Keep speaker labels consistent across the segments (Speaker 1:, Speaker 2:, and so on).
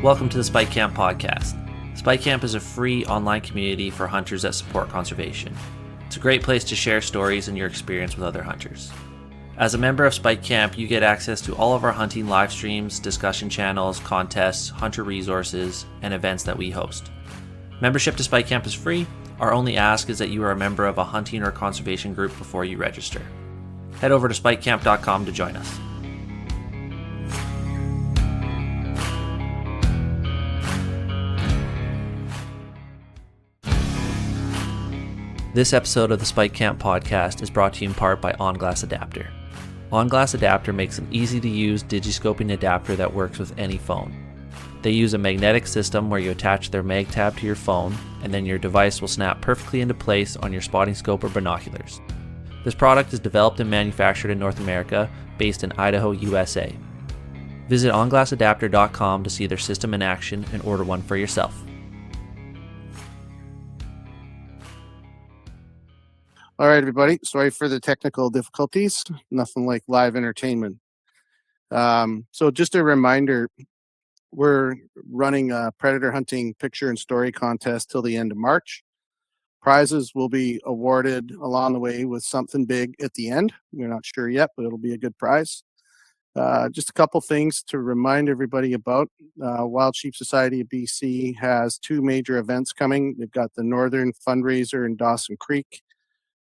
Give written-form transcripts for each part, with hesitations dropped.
Speaker 1: Welcome to the Spike Camp podcast. Spike Camp is a free online community for hunters that support conservation. It's a great place to share stories and your experience with other hunters. As a member of Spike Camp, you get access to all of our hunting live streams, discussion channels, contests, hunter resources, and events that we host. Membership to Spike Camp is free. Our only ask is that you are a member of a hunting or conservation group before you register. Head over to spikecamp.com to join us. This episode of the Spike Camp podcast is brought to you in part by OnGlass Adapter. OnGlass Adapter makes an easy-to-use digiscoping adapter that works with any phone. They use a magnetic system where you attach their mag tab to your phone, and then your device will snap perfectly into place on your spotting scope or binoculars. This product is developed and manufactured in North America, based in Idaho, USA. Visit onglassadapter.com to see their system in action and order one for yourself.
Speaker 2: All right, everybody. Sorry for the technical difficulties. Nothing like live entertainment. So just a reminder, we're running a predator hunting picture and story contest till the end of March. Prizes will be awarded along the way with something big at the end. We're not sure yet, but it'll be a good prize. Just a couple things to remind everybody about. Wild Sheep Society of BC has two major events coming. They've got the Northern Fundraiser in Dawson Creek,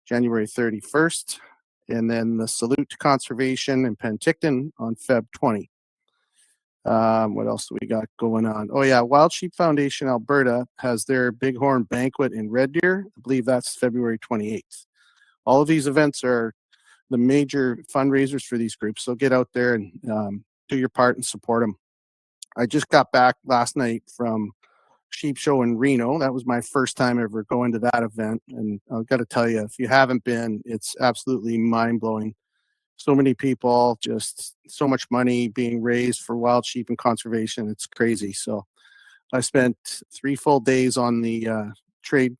Speaker 2: January 31st, and then the Salute to Conservation in Penticton on Feb 20. What else do we got going on? Oh yeah, Wild Sheep Foundation Alberta has their Bighorn Banquet in Red Deer. I believe that's February 28th. All of these events are the major fundraisers for these groups, so get out there and do your part and support them. I just got back last night from Sheep Show in Reno. That was my first time ever going to that event, and I've got to tell you, if you haven't been, it's absolutely mind-blowing. So many people, just so much money being raised for wild sheep and conservation. It's crazy. So I spent 3 full days on the trade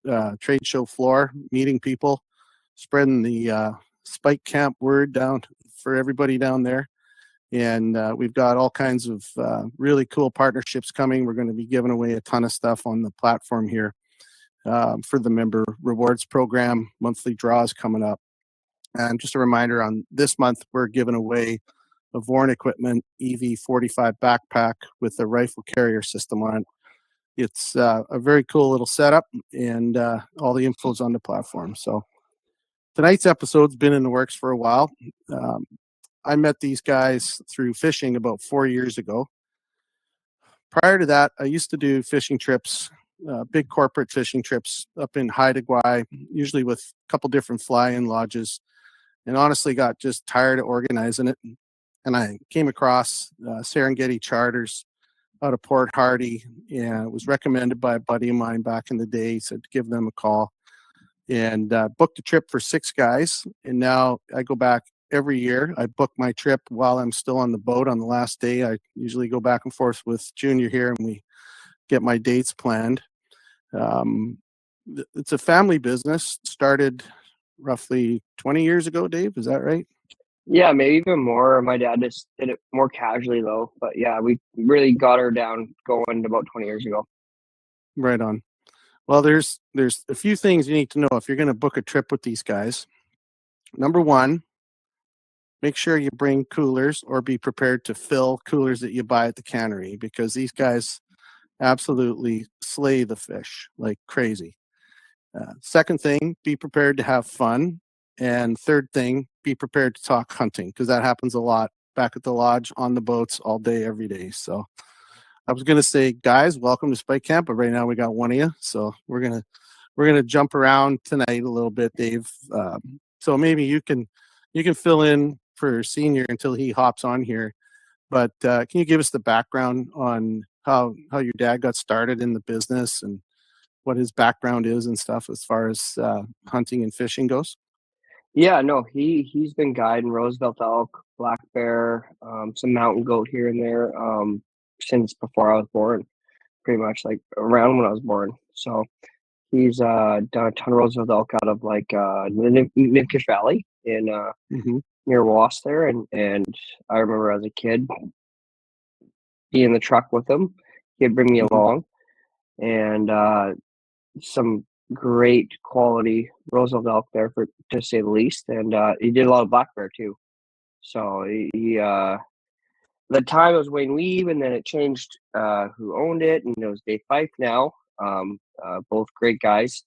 Speaker 2: show floor, meeting people, spreading the Spike Camp word down for everybody down there. And we've got all kinds of really cool partnerships coming. We're going to be giving away a ton of stuff on the platform here for the member rewards program. Monthly draws coming up. And just a reminder, on this month, we're giving away a Vorn Equipment EV45 backpack with a rifle carrier system on it. It's a very cool little setup, and all the info is on the platform. So tonight's episode's been in the works for a while. I met these guys through fishing about 4 years ago. Prior to that, I used to do fishing trips, big corporate fishing trips up in Haida Gwaii, usually with a couple different fly-in lodges, and honestly got just tired of organizing it. And I came across Serengeti Charters out of Port Hardy, and it was recommended by a buddy of mine back in the day. He said to give them a call, and booked a trip for 6 guys. And now I go back every year. I book my trip while I'm still on the boat on the last day. I usually go back and forth with Junior here, and we get my dates planned. It's a family business, started roughly 20 years ago, Dave. Is that right?
Speaker 3: Yeah, maybe even more. My dad just did it more casually though. But yeah, we really got her down going about 20 years ago.
Speaker 2: Right on. Well, there's a few things you need to know if you're going to book a trip with these guys. Number one, make sure you bring coolers or be prepared to fill coolers that you buy at the cannery, because these guys absolutely slay the fish like crazy. Second thing, be prepared to have fun. And third thing, be prepared to talk hunting, because that happens a lot back at the lodge, on the boats, all day, every day. So I was going to say, guys, welcome to Spike Camp, but right now we got one of you. So we're gonna jump around tonight a little bit, Dave. So maybe you can fill in for Senior until he hops on here. But can you give us the background on how your dad got started in the business and what his background is and stuff as far as hunting and fishing goes?
Speaker 3: Yeah, no, he's been guiding Roosevelt Elk, black bear, some mountain goat here and there since before I was born, pretty much like around when I was born. So he's done a ton of Roosevelt Elk out of like Nipkish Valley in near Was there, and I remember as a kid be in the truck with him. He'd bring me
Speaker 2: Mhm.
Speaker 3: along, and some great quality Roosevelt elk there, for to say the least. And he did a lot of black bear too. So he the time it was Wayne Weave, and then it changed who owned it, and it was Dave Fife now. Both great guys,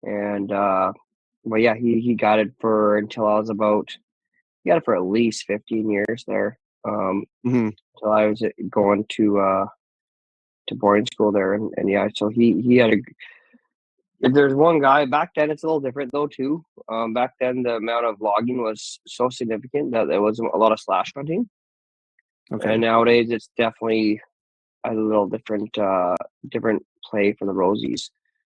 Speaker 3: and but yeah, he got it for until I was about. He got it for at least 15 years there.
Speaker 2: Mhm.
Speaker 3: Until I was going to boarding school there, and yeah, so he had a. If there's one guy back then, it's a little different though too. Back then, the amount of logging was so significant that there was a lot of slash hunting,
Speaker 2: Okay.
Speaker 3: and nowadays it's definitely a little different play for the rosies.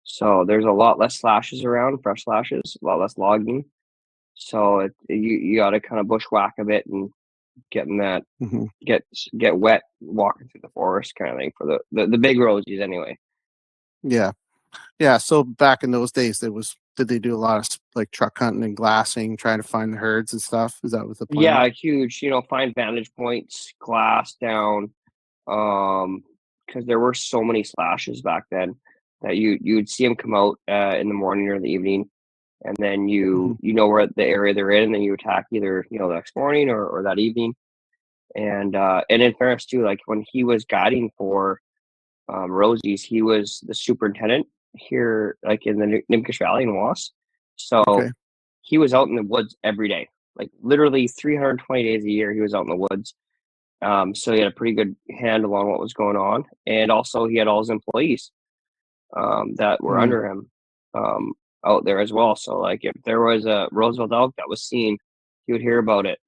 Speaker 3: So there's a lot less slashes around, fresh slashes, a lot less logging. So you got to kind of bushwhack a bit and getting that
Speaker 2: Mhm.
Speaker 3: get wet walking through the forest kind of thing for the big rosies anyway.
Speaker 2: Yeah. Yeah. So back in those days, did they do a lot of like truck hunting and glassing, trying to find the herds and stuff? Is that what the plan?
Speaker 3: Yeah, huge. Find vantage points, glass down, because there were so many slashes back then that you would see them come out in the morning or in the evening, and then
Speaker 2: Mhm.
Speaker 3: you know where the area they're in, and then you attack either the next morning or that evening. And in fairness too, like when he was guiding for Rosie's, he was the superintendent here, like in the Nimkish Valley in Was. So
Speaker 2: Okay.
Speaker 3: he was out in the woods every day, like literally 320 days a year. He was out in the woods. So he had a pretty good handle on what was going on, and also he had all his employees that were
Speaker 2: Mhm.
Speaker 3: under him um, out there as well. So like if there was a Roosevelt elk that was seen, he would hear about it,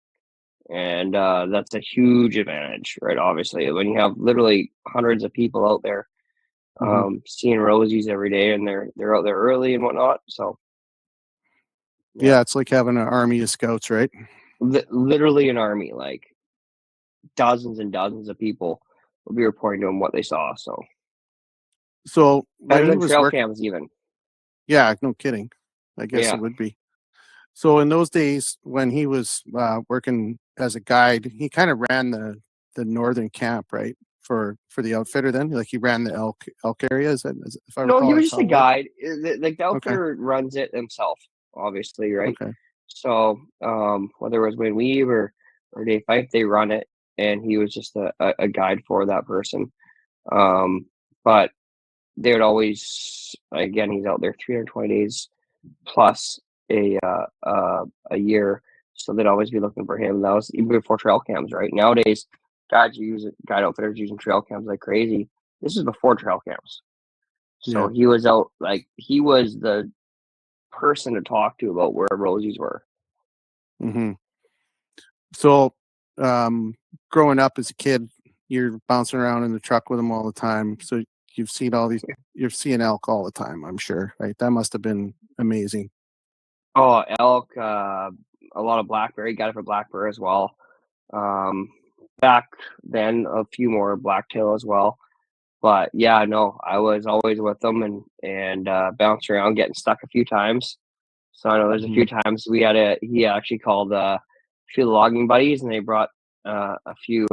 Speaker 3: and that's a huge advantage, right? Obviously, when you have literally hundreds of people out there
Speaker 2: Mhm.
Speaker 3: seeing rosies every day, and they're out there early and whatnot. So yeah,
Speaker 2: Yeah, it's like having an army of scouts, right?
Speaker 3: literally an army, like dozens and dozens of people will be reporting to him what they saw. So
Speaker 2: So when
Speaker 3: better
Speaker 2: he
Speaker 3: than
Speaker 2: was
Speaker 3: trail
Speaker 2: work,
Speaker 3: cams, even.
Speaker 2: yeah, no kidding. I guess it
Speaker 3: Yeah.
Speaker 2: would be. So in those days when he was working as a guide, he kind of ran the northern camp, right? For the outfitter, then like he ran the elk area. If I
Speaker 3: No, he
Speaker 2: recall,
Speaker 3: was
Speaker 2: that's
Speaker 3: just
Speaker 2: how
Speaker 3: a
Speaker 2: it worked.
Speaker 3: guide. Like the
Speaker 2: Okay.
Speaker 3: outfitter runs it himself, obviously, right?
Speaker 2: Okay.
Speaker 3: So whether it was Wayne Weave or Dave Fife, they run it, and he was just a guide for that person. But they would always, again, he's out there 320 days plus a year, so they'd always be looking for him. That was even before trail cams, right? Nowadays, guide outfitters using trail cams like crazy. This is before trail cams. So
Speaker 2: Yeah.
Speaker 3: he was out, like he was the person to talk to about where rosies were.
Speaker 2: Hmm. So, growing up as a kid, you're bouncing around in the truck with him all the time. So you've seen all these. You're seeing elk all the time. I'm sure, right? That must have been amazing.
Speaker 3: Oh, elk, a lot of black bear. He got it for black bear as well. Um, Back then, a few more blacktail as well. But yeah, no, I was always with them and bounced around, getting stuck a few times. So I know there's a
Speaker 2: Hmm.
Speaker 3: few times he actually called a few logging buddies, and they brought a few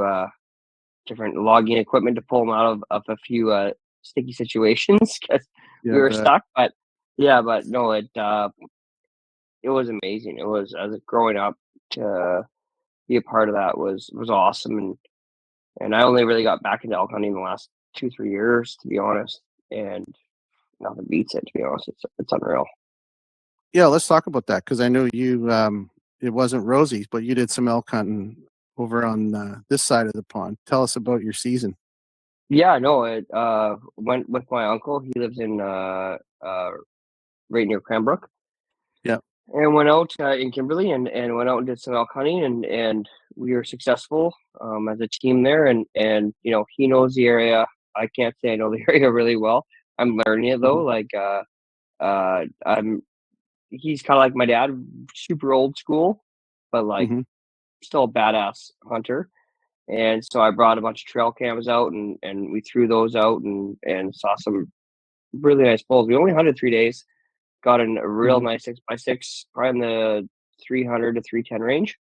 Speaker 3: different logging equipment to pull him out of a few sticky situations because we
Speaker 2: Yeah,
Speaker 3: were
Speaker 2: but
Speaker 3: stuck. But yeah, but no, it was amazing. It was, as growing up, to be a part of that was awesome, and I only really got back into elk hunting in the last 2-3 years, to be honest, and nothing beats it. To be honest, it's unreal.
Speaker 2: yeah, let's talk about that because I know you. It wasn't Rosie's, but you did some elk hunting over on this side of the pond. Tell us about your season.
Speaker 3: Yeah, no, it went with my uncle. He lives in right near Cranbrook,
Speaker 2: Yeah.
Speaker 3: and went out in Kimberley and went out and did some elk hunting, and we were successful as a team there. And he knows the area. I can't say I know the area really well. I'm learning it though.
Speaker 2: Hmm.
Speaker 3: Like I'm he's kind of like my dad, super old school, but like
Speaker 2: Hmm.
Speaker 3: still a badass hunter. And so I brought a bunch of trail cams out, and we threw those out and saw some really nice bulls. We only hunted 3 days, got in a real
Speaker 2: Hmm.
Speaker 3: nice 6x6, probably in the 300 to 310 range,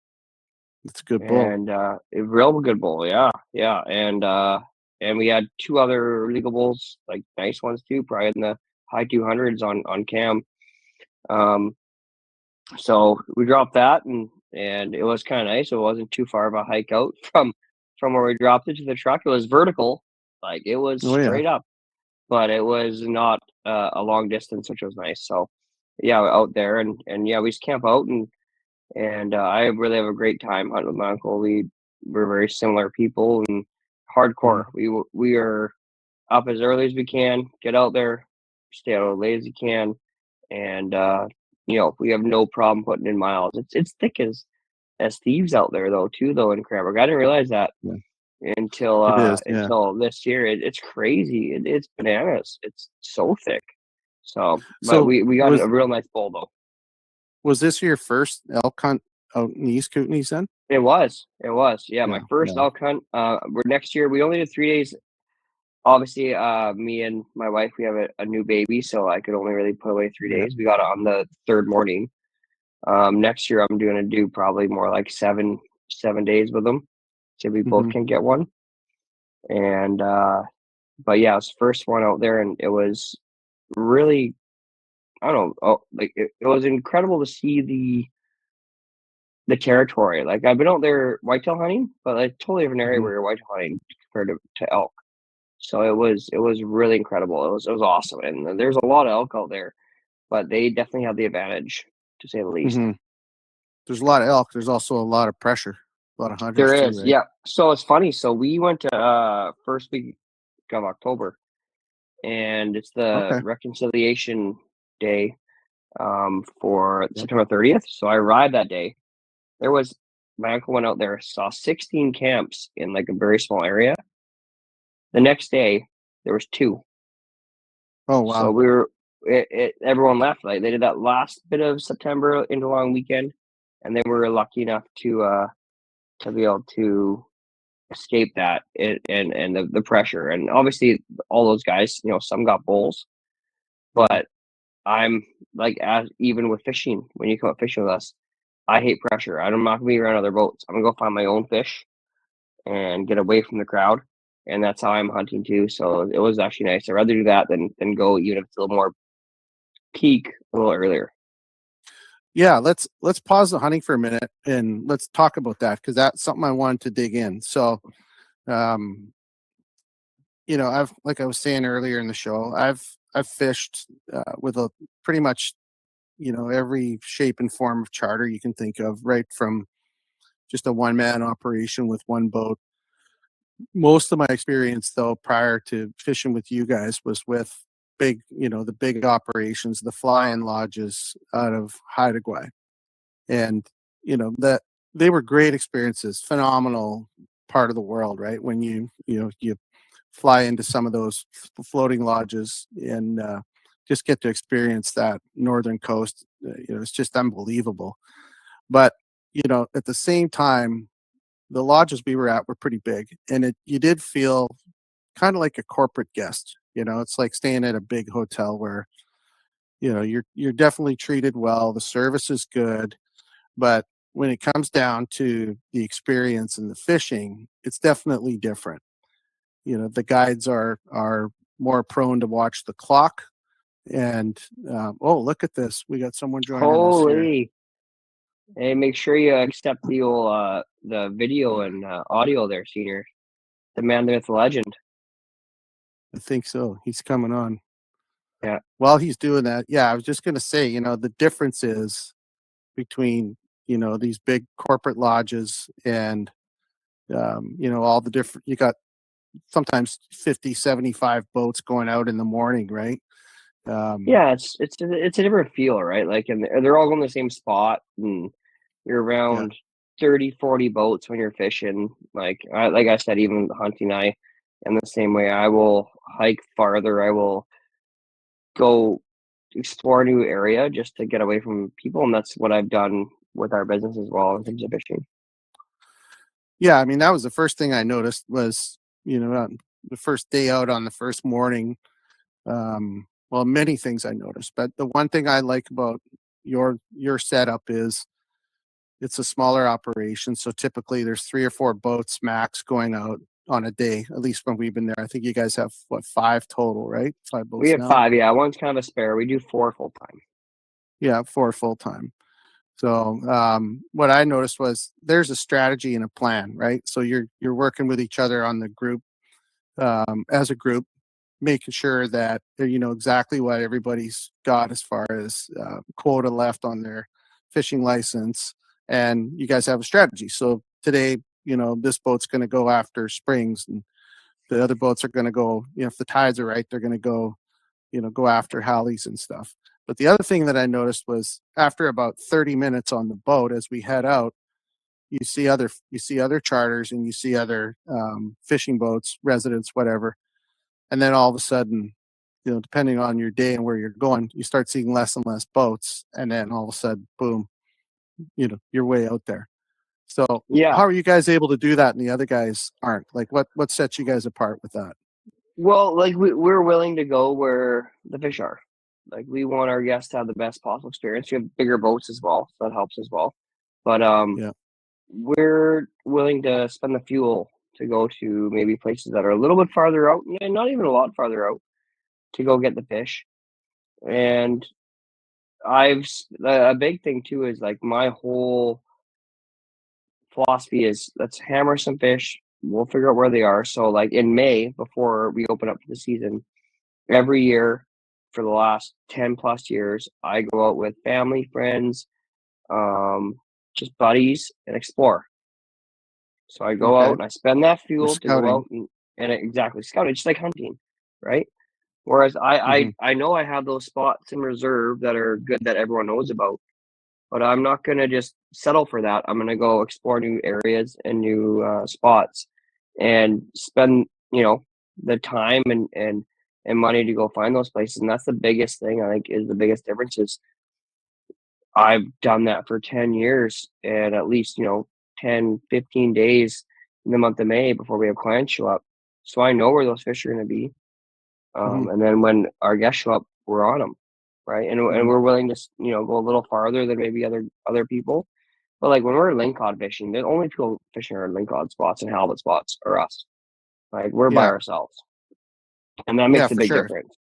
Speaker 2: It's a good bull.
Speaker 3: and a real good bull. Yeah, yeah, and and we had 2 other legal bulls, like nice ones too, probably in the high 200s on cam. So we dropped that, and it was kind of nice. It wasn't too far of a hike out from where we dropped it to the truck. It was vertical, like it was
Speaker 2: Oh yeah.
Speaker 3: straight up, but it was not a long distance, which was nice. So yeah, out there, and yeah, we just camp out, and I really have a great time hunting with my uncle. We're very similar people and hardcore.
Speaker 2: Mm.
Speaker 3: We are up as early as we can, get out there, stay out as late as you can, and we have no problem putting in miles. It's thick as thieves out there though too though in Cranbrook. I didn't realize that
Speaker 2: Yeah.
Speaker 3: until
Speaker 2: It is. Yeah.
Speaker 3: this year. It's crazy. It's bananas. It's so thick. So, but
Speaker 2: So
Speaker 3: we got a real nice bull though.
Speaker 2: was this your first elk hunt out in the East Kootenays then?
Speaker 3: It was. Yeah, my
Speaker 2: Yeah.
Speaker 3: first
Speaker 2: Yeah.
Speaker 3: elk hunt. We're next year. We only did 3 days. Obviously, me and my wife, we have a new baby, so I could only really put away 3 days. We got it on the third morning. Next year I'm gonna do probably more like 7 days with them, so we both
Speaker 2: Mm-hmm.
Speaker 3: can get one. And but yeah, it was the first one out there, and it was really, I don't know, like it was incredible to see the territory. Like I've been out there whitetail hunting, but like totally different area
Speaker 2: Mm-hmm.
Speaker 3: where you're whitetail hunting compared to elk. So it was really incredible. It was awesome, and there's a lot of elk out there, but they definitely have the advantage, to say the least.
Speaker 2: Mm-hmm. There's a lot of elk. There's also a lot of pressure. A lot of hunters
Speaker 3: There
Speaker 2: too,
Speaker 3: is,
Speaker 2: right?
Speaker 3: yeah. So it's funny. So we went to first week of October, and it's the
Speaker 2: Okay.
Speaker 3: reconciliation day for
Speaker 2: Yep.
Speaker 3: September 30th. So I arrived that day. There was My uncle went out there, saw 16 camps in like a very small area. The next day there was 2.
Speaker 2: Oh
Speaker 3: So
Speaker 2: wow.
Speaker 3: everyone left. Like they did that last bit of September into long weekend, and then we were lucky enough to be able to escape that and the pressure. And obviously all those guys, some got bulls,
Speaker 2: Mm-hmm.
Speaker 3: but I'm like, as even with fishing, when you come up fishing with us, I hate pressure. I'm not gonna be around other boats. I'm gonna go find my own fish and get away from the crowd. And that's how I'm hunting too. So it was actually nice. I'd rather do that than go even if it's a little more peak a little earlier.
Speaker 2: Yeah, let's pause the hunting for a minute and let's talk about that because that's something I wanted to dig in. So, um, I've like I was saying earlier in the show, I've fished with a pretty much every shape and form of charter you can think of, right from just a one man operation with one boat. Most of my experience, though, prior to fishing with you guys, was with the big operations, the fly-in lodges out of Haida Gwaii. And that they were great experiences, phenomenal part of the world, right? When you fly into some of those floating lodges and just get to experience that northern coast, it's just unbelievable. But at the same time, the lodges we were at were pretty big, and you did feel kind of like a corporate guest. It's like staying at a big hotel where you're definitely treated well, the service is good, but when it comes down to the experience and the fishing, it's definitely different. The guides are more prone to watch the clock. And oh, look at this! We got someone joining us here.
Speaker 3: Holy. Hey, make sure you accept the old the video and audio there, Senior. The man, the myth, the legend.
Speaker 2: I think so. He's coming on.
Speaker 3: Yeah.
Speaker 2: While he's doing that, yeah, I was just gonna say, the difference is between these big corporate lodges and all the different. You got sometimes 50, 75 boats going out in the morning, right?
Speaker 3: Yeah, it's a different feel, right? Like, and they're all going to the same spot, and you're
Speaker 2: Yeah.
Speaker 3: around 30, 40 boats when you're fishing. Like I said, even hunting, I am the same way. I will hike farther. I will go explore a new area just to get away from people, and that's what I've done with our business as well in terms of fishing.
Speaker 2: Yeah, I mean, that was the first thing I noticed was, the first day out on the first morning. Well, many things I noticed, but the one thing I like about your setup is it's a smaller operation. So typically there's 3 or 4 boats max going out. on a day, at least when we've been there. I think you guys have, what, 5 total, right? 5 boats
Speaker 3: We have
Speaker 2: now?
Speaker 3: 5. Yeah, one's kind of a spare. We do 4 full time.
Speaker 2: Yeah, 4 full-time. So what I noticed was there's a strategy and a plan, right? So you're working with each other on the group, as a group, making sure that you know exactly what everybody's got as far as quota left on their fishing license, and you guys have a strategy. So today, you know, this boat's going to go after springs, and the other boats are going to go, you know, if the tides are right, they're going to go, you know, go after halis and stuff. But the other thing that I noticed was after about 30 minutes on the boat, as we head out, you see other charters, and you see other fishing boats, residents, whatever. And then all of a sudden, you know, depending on your day and where you're going, you start seeing less and less boats. And then all of a sudden, boom, you know, you're way out there. So
Speaker 3: Yeah.
Speaker 2: how are you guys able to do that and the other guys aren't? Like what sets you guys apart with that?
Speaker 3: Well, like we're willing to go where the fish are. Like we want our guests to have the best possible experience. We have bigger boats as well, so that helps as well. But
Speaker 2: Yeah.
Speaker 3: we're willing to spend the fuel to go to maybe places that are a little bit farther out, and not even a lot farther out, to go get the fish. And a big thing too is like my whole philosophy is let's hammer some fish. We'll figure out where they are. So like in May, before we open up for the season, every year for the last 10 plus years, I go out with family, friends, just buddies, and explore. So I go out and I spend that fuel to go out and exactly scouting, just like hunting, right? Whereas I know I have those spots in reserve that are good that everyone knows about, but I'm not going to just settle for that. I'm going to go explore new areas and new spots and spend, you know, the time and money to go find those places. And that's the biggest thing I think is the biggest difference is I've done that for 10 years and at least, you know, 10, 15 days in the month of May before we have clients show up. So I know where those fish are going to be. And then when our guests show up, we're on them. Right. And we're willing to, you know, go a little farther than maybe other people. But like when we're lingcod fishing, the only people fishing are lingcod spots and halibut spots are us. Like we're by ourselves. And that makes a big difference.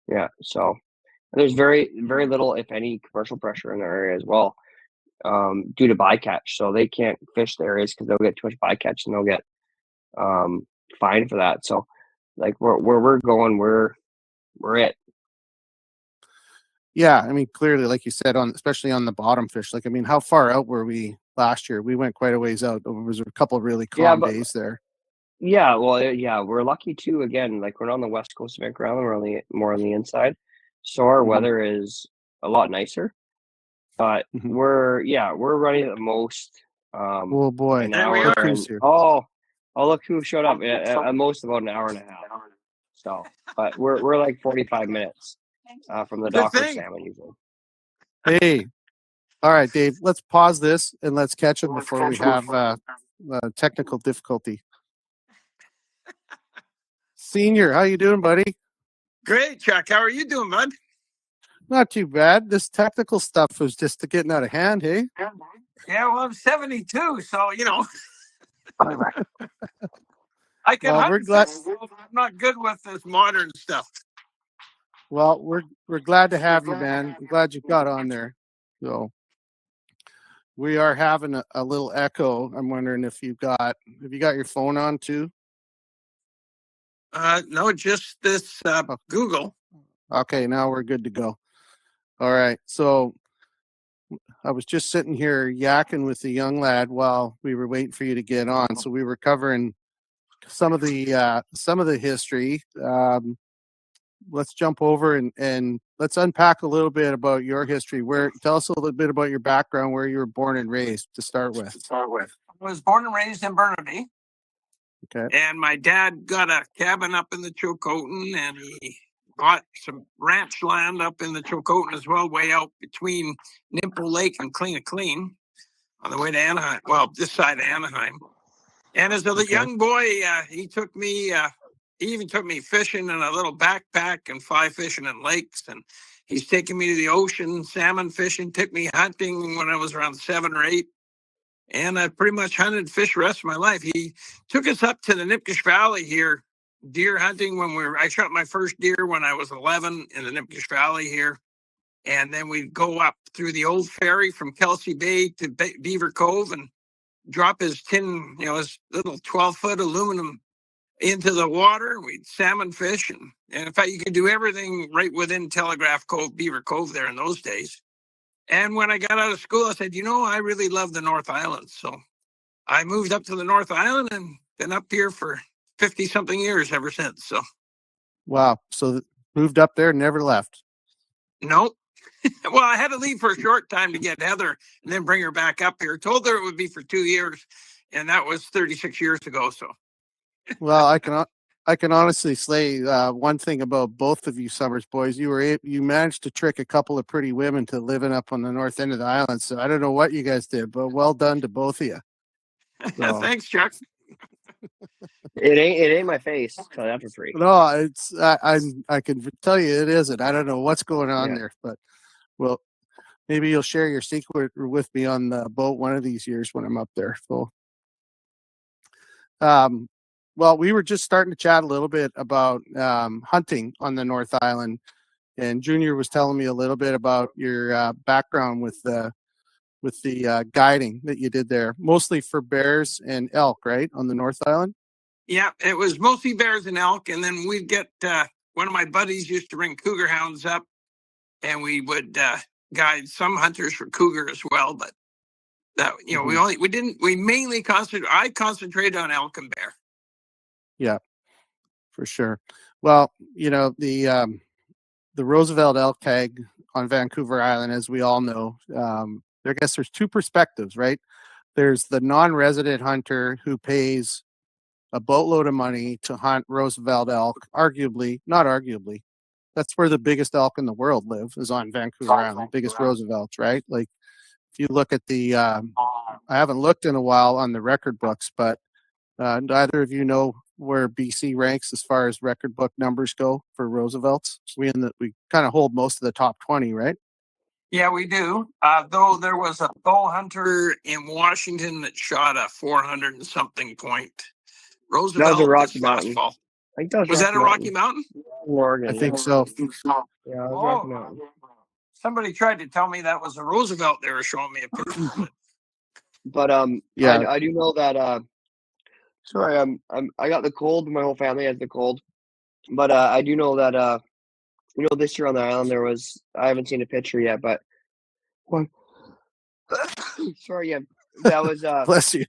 Speaker 3: Yeah. So there's very, very little, if any, commercial pressure in their area as well, due to bycatch. So they can't fish the areas because they'll get too much bycatch and they'll get fined for that. So like where we're going, we're it.
Speaker 2: Yeah, I mean, clearly, like you said, especially on the bottom fish. Like, I mean, how far out were we last year? We went quite a ways out. There was a couple of really calm days there.
Speaker 3: Yeah, well, yeah, we're lucky too. Again, like we're on the west coast of Vancouver Island, we're more on the inside, so our weather is a lot nicer. But we're running at the most.
Speaker 2: Oh boy!
Speaker 3: An hour. Oh, look who showed up! At most about an hour and a half. So, but we're like 45 minutes from the dock for salmon usually.
Speaker 2: Hey, all right, Dave. Let's pause this and let's catch him before we have technical difficulty. Senior, how you doing, buddy?
Speaker 4: Great, Chuck. How are you doing, bud?
Speaker 2: Not too bad. This technical stuff was just getting out of hand, hey?
Speaker 4: Yeah, well, I'm 72, so, you know. I can hunt. I'm not good with this modern stuff.
Speaker 2: Well, we're glad to have you, man. I'm glad you got on there. So we are having a little echo. I'm wondering if have you got your phone on too?
Speaker 4: No, just this Google.
Speaker 2: Okay, now we're good to go. All right. So I was just sitting here yakking with the young lad while we were waiting for you to get on. So we were covering some of the history. Let's jump over and let's unpack a little bit about your history. Tell us a little bit about your background, where you were born and raised to start with.
Speaker 4: I was born and raised in Burnaby.
Speaker 2: Okay.
Speaker 4: And my dad got a cabin up in the Chilcotin, and he bought some ranch land up in the Chilcotin as well, way out between Nimpo Lake and Clean on the way to Anaheim. Well, this side of Anaheim. And as a young boy, he even took me fishing in a little backpack and fly fishing in lakes. And he's taken me to the ocean, salmon fishing, took me hunting when I was around 7 or 8. and I pretty much hunted fish the rest of my life. He took us up to the Nipkish Valley here, deer hunting I shot my first deer when I was 11 in the Nipkish Valley here. And then we'd go up through the old ferry from Kelsey Bay to Beaver Cove and drop his his little 12-foot aluminum into the water. We'd salmon fish. And in fact, you could do everything right within Telegraph Cove, Beaver Cove there in those days. And when I got out of school, I said, I really love the North Island. So I moved up to the North Island and been up here for 50-something years ever since. So.
Speaker 2: Wow. So moved up there, never left.
Speaker 4: Nope. Well, I had to leave for a short time to get Heather and then bring her back up here. Told her it would be for 2 years, and that was 36 years ago. So,
Speaker 2: well, I can honestly say one thing about both of you Summers boys. You managed to trick a couple of pretty women to living up on the north end of the island. So I don't know what you guys did, but well done to both of you. So.
Speaker 4: Thanks, Chuck.
Speaker 3: It ain't my face. So that's for free.
Speaker 2: No, it's I can tell you it isn't. I don't know what's going on there, but well, maybe you'll share your secret with me on the boat one of these years when I'm up there. So, well, we were just starting to chat a little bit about hunting on the North Island, and Junior was telling me a little bit about your background with the guiding that you did there, mostly for bears and elk, right, on the North Island.
Speaker 4: Yeah, it was mostly bears and elk, and then we'd get one of my buddies used to bring cougar hounds up, and we would guide some hunters for cougar as well. But that we mainly concentrated on elk and bear.
Speaker 2: Yeah, for sure. Well, the Roosevelt Elk tag on Vancouver Island, as we all know, I guess there's two perspectives, right? There's the non-resident hunter who pays a boatload of money to hunt Roosevelt elk. Not arguably, that's where the biggest elk in the world live, is on Vancouver Island, biggest Roosevelts, right? Like if you look at I haven't looked in a while on the record books, but neither of you know where BC ranks as far as record book numbers go for Roosevelts. We kind of hold most of the top 20, right?
Speaker 4: Yeah, we do. Though there was a bow hunter in Washington that shot a 400 and something point. Roosevelt,
Speaker 3: that was a Rocky Mountain.
Speaker 4: Fall.
Speaker 3: I think that
Speaker 4: was that a Rocky Mountain?
Speaker 3: Oregon,
Speaker 2: I think so.
Speaker 3: Yeah, it was Rocky Mountain.
Speaker 4: Somebody tried to tell me that was a Roosevelt. They were showing me a picture.
Speaker 3: But
Speaker 2: yeah,
Speaker 3: I do know that. Sorry, I got the cold. My whole family has the cold. But I do know that. This year on the island I haven't seen a picture yet, but one. Sorry, yeah, that was.
Speaker 2: Bless you.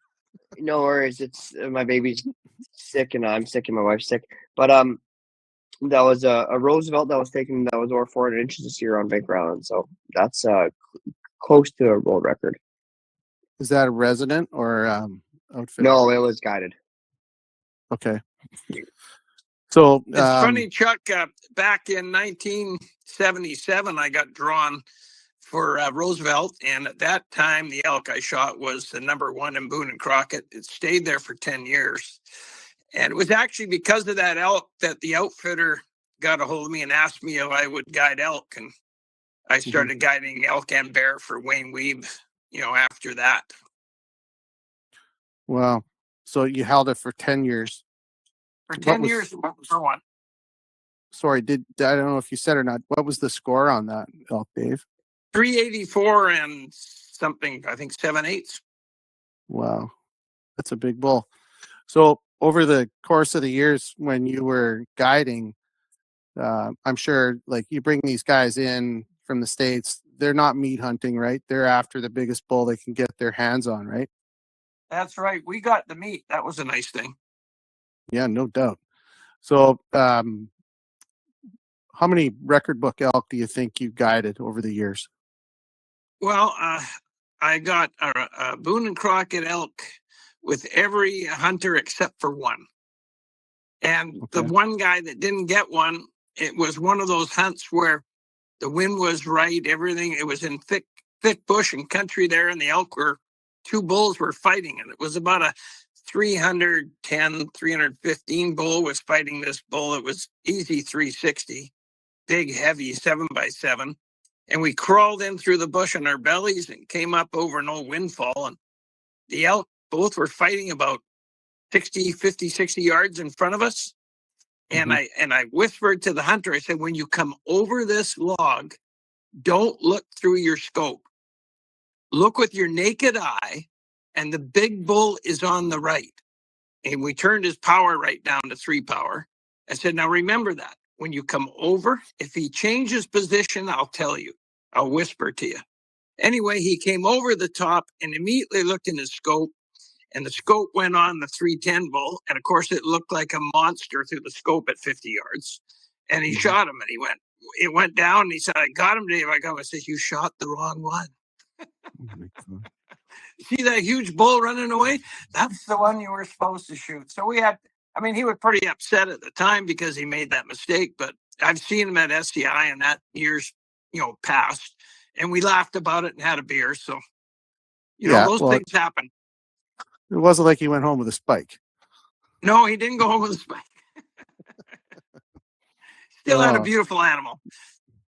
Speaker 3: No worries. It's my baby's sick and I'm sick and my wife's sick. But that was a Roosevelt that was taken. That was over 400 inches this year on Vancouver Island. So that's close to a world record.
Speaker 2: Is that a resident or outfit?
Speaker 3: No, it was guided.
Speaker 2: Okay. So
Speaker 4: it's funny, Chuck. Back in 1977, I got drawn for Roosevelt, and at that time, the elk I shot was the number one in Boone and Crockett. It stayed there for 10 years, and it was actually because of that elk that the outfitter got a hold of me and asked me if I would guide elk, and I started guiding elk and bear for Wayne Weeb. After that.
Speaker 2: Wow. So you held it for 10 years.
Speaker 4: For 10 years, for one.
Speaker 2: Sorry, I don't know if you said or not. What was the score on that elk, Dave?
Speaker 4: 384 and something, I think 7/8.
Speaker 2: Wow. That's a big bull. So over the course of the years when you were guiding, I'm sure like you bring these guys in from the States, they're not meat hunting, right? They're after the biggest bull they can get their hands on, right?
Speaker 4: That's right. We got the meat. That was a nice thing.
Speaker 2: Yeah, no doubt. So how many record book elk do you think you guided over the years?
Speaker 4: Well, I got a Boone and Crockett elk with every hunter except for one. And the one guy that didn't get one, it was one of those hunts where the wind was right, everything. It was in thick bush and country there, and the elk two bulls were fighting, and it was about a 310, 315 bull was fighting this bull. It was easy 360, big, heavy 7x7. And we crawled in through the bush on our bellies and came up over an old windfall. And the elk both were fighting about 60 yards in front of us. And I whispered to the hunter, I said, when you come over this log, don't look through your scope. Look with your naked eye, and the big bull is on the right. And we turned his power right down to 3 power. I said, now remember that. When you come over, if he changes position, I'll tell you. I'll whisper to you. Anyway, he came over the top and immediately looked in his scope, and the scope went on the 310 bull. And of course, it looked like a monster through the scope at 50 yards. And he shot him, and it went down. And he said, I got him, Dave. I said, you shot the wrong one. See that huge bull running away? That's the one you were supposed to shoot. So he was pretty upset at the time because he made that mistake, but I've seen him at SCI and that years, past, and we laughed about it and had a beer. So, those things happen.
Speaker 2: It wasn't like he went home with a spike.
Speaker 4: No, he didn't go home with a spike. Still had a beautiful animal.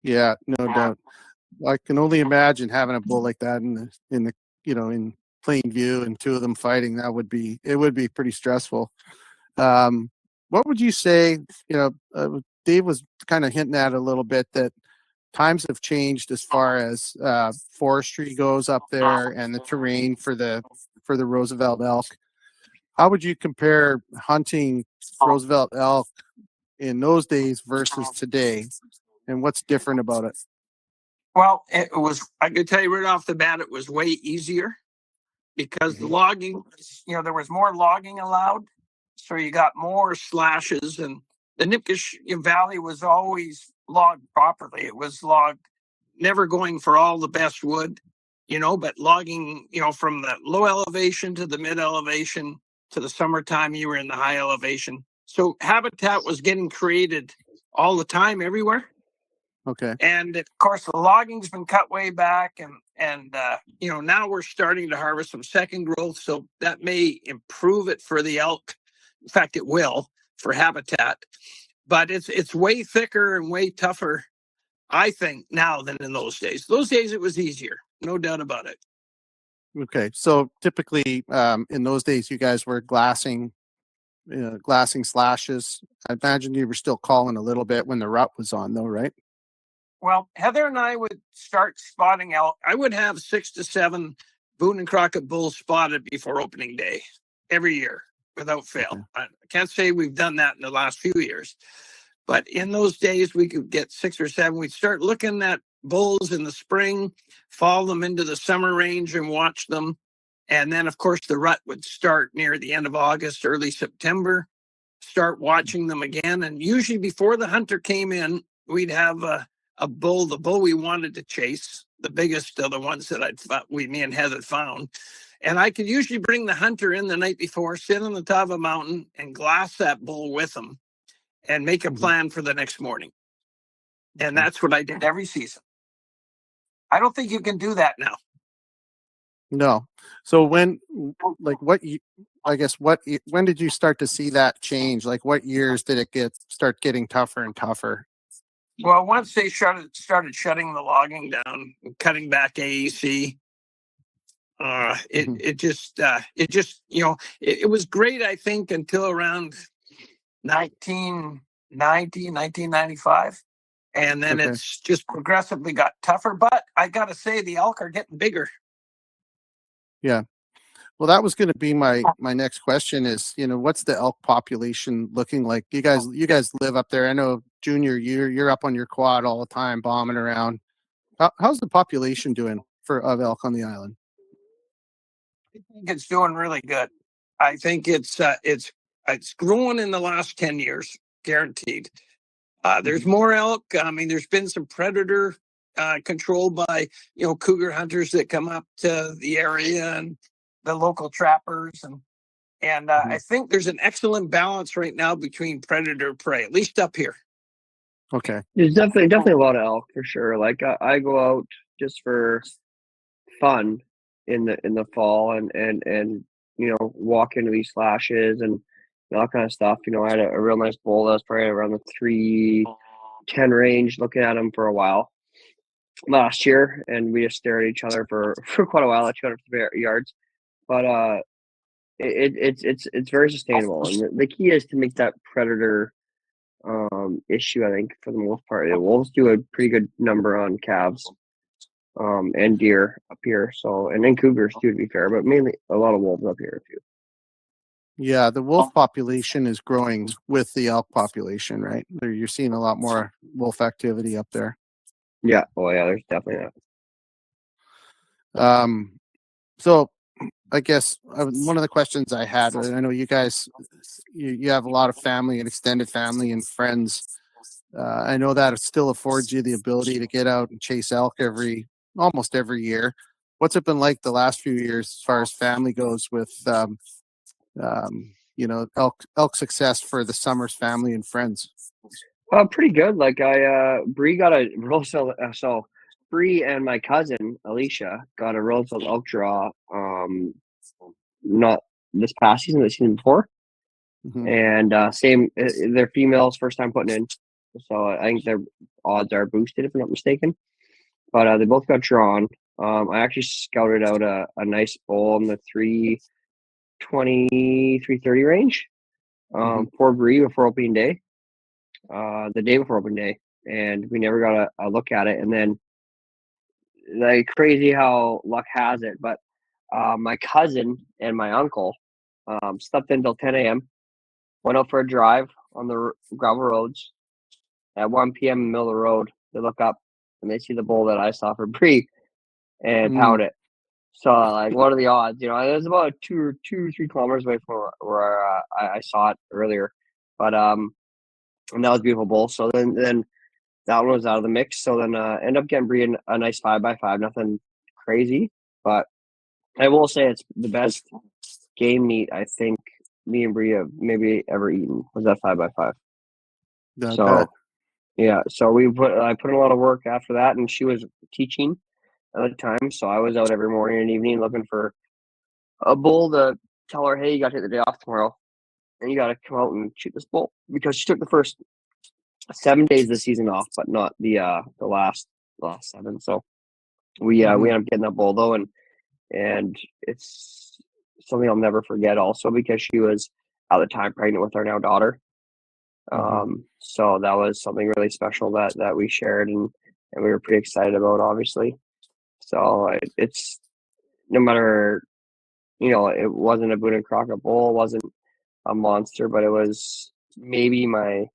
Speaker 2: Yeah, no doubt. I can only imagine having a bull like that in plain view and 2 of them fighting. It would be pretty stressful. What would you say? Dave was kind of hinting at a little bit that times have changed as far as forestry goes up there and the terrain for the Roosevelt elk. How would you compare hunting Roosevelt elk in those days versus today, and what's different about it?
Speaker 4: Well, I could tell you right off the bat, it was way easier because the logging, there was more logging allowed. So you got more slashes, and the Nipkish Valley was always logged properly. It was logged, never going for all the best wood, but logging, from the low elevation to the mid elevation to the summertime, you were in the high elevation. So habitat was getting created all the time everywhere.
Speaker 2: Okay.
Speaker 4: And of course, the logging's been cut way back, and now we're starting to harvest some second growth, so that may improve it for the elk. In fact, it will for habitat, but it's way thicker and way tougher, I think, now than in those days. Those days it was easier, no doubt about it.
Speaker 2: Okay, so typically in those days, you guys were glassing slashes. I imagine you were still calling a little bit when the rut was on, though, right?
Speaker 4: Well, Heather and I would start spotting elk. I would have 6 to 7 Boone and Crockett bulls spotted before opening day every year without fail. Okay. I can't say we've done that in the last few years, but in those days we could get 6 or 7. We'd start looking at bulls in the spring, follow them into the summer range and watch them. And then, of course, the rut would start near the end of August, early September, start watching them again. And usually before the hunter came in, we'd have the bull we wanted to chase, the biggest of the ones that me and Heather found. And I could usually bring the hunter in the night before, sit on the top of a mountain and glass that bull with him and make a plan for the next morning. And that's what I did every season. I don't think you can do that now.
Speaker 2: No. So when did you start to see that change? Like what years did it start getting tougher and tougher?
Speaker 4: Well, once they started shutting the logging down, cutting back AEC, it was great, I think, until around 1995. And then it's just progressively got tougher. But I got to say, the elk are getting bigger.
Speaker 2: Yeah. Well, that was going to be my next question is, what's the elk population looking like? You guys live up there. I know, Junior, you're up on your quad all the time, bombing around. How's the population doing of elk on the island?
Speaker 4: I think it's doing really good. I think it's grown in the last 10 years, guaranteed. There's more elk. I mean, there's been some predator controlled by cougar hunters that come up to the area and the local trappers, and I think there's an excellent balance right now between predator prey, at least up here.
Speaker 2: Okay.
Speaker 3: There's definitely a lot of elk for sure. Like I go out just for fun in the fall and walk into these slashes and all kind of stuff. I had a real nice bull that was probably around the 310 range, looking at him for a while last year, and we just stared at each other for quite a while at 250 yards. but it's very sustainable, and the key is to make that predator issue. I think for the most part, the wolves do a pretty good number on calves and deer up here. So, and then cougars too, to be fair, but mainly a lot of wolves up here too.
Speaker 2: Yeah, the wolf population is growing with the elk population, right? You're seeing a lot more wolf activity up there.
Speaker 3: Yeah. Oh yeah, there's definitely that.
Speaker 2: So I guess one of the questions I had, I know you guys, you have a lot of family and extended family and friends. I know that it still affords you the ability to get out and chase elk almost every year. What's it been like the last few years as far as family goes with, elk success for the summer's family and friends?
Speaker 3: Pretty good. Like Bree got a Roosevelt. So Bree and my cousin Alicia got a Roosevelt Elk draw. Not this past season, the season before, and same. They're females, first time putting in. So I think their odds are boosted if I'm not mistaken. But they both got drawn. I actually scouted out a nice bull in the 320, 330 range for Bree before opening day. The day before open day, and we never got a look at it. And then, like crazy how luck has it, but my cousin and my uncle slept until 10 a.m., went out for a drive on the gravel roads. At 1 p.m. in the middle of the road, they look up and they see the bull that I saw for Bree and pound it. So, like, what are the odds? You know, it was about 2 or 3 kilometers away from where I saw it earlier, but and that was a beautiful bull. So then that one was out of the mix. So then end up getting Bree a nice 5x5, nothing crazy, but I will say it's the best game meat I think me and Bree have maybe ever eaten was that 5x5. So yeah, so I put in a lot of work after that, and she was teaching at the time, so I was out every morning and evening looking for a bull to tell her, hey, you got to take the day off tomorrow, and you got to come out and shoot this bull, because she took the first 7 days of the season off, but not the last 7. So we ended up getting that bull though, and it's something I'll never forget. Also because she was at the time pregnant with our now daughter. So that was something really special that we shared, and we were pretty excited about, obviously. So it's no matter, it wasn't a Boone and Crockett bull, it wasn't a monster, but it was maybe my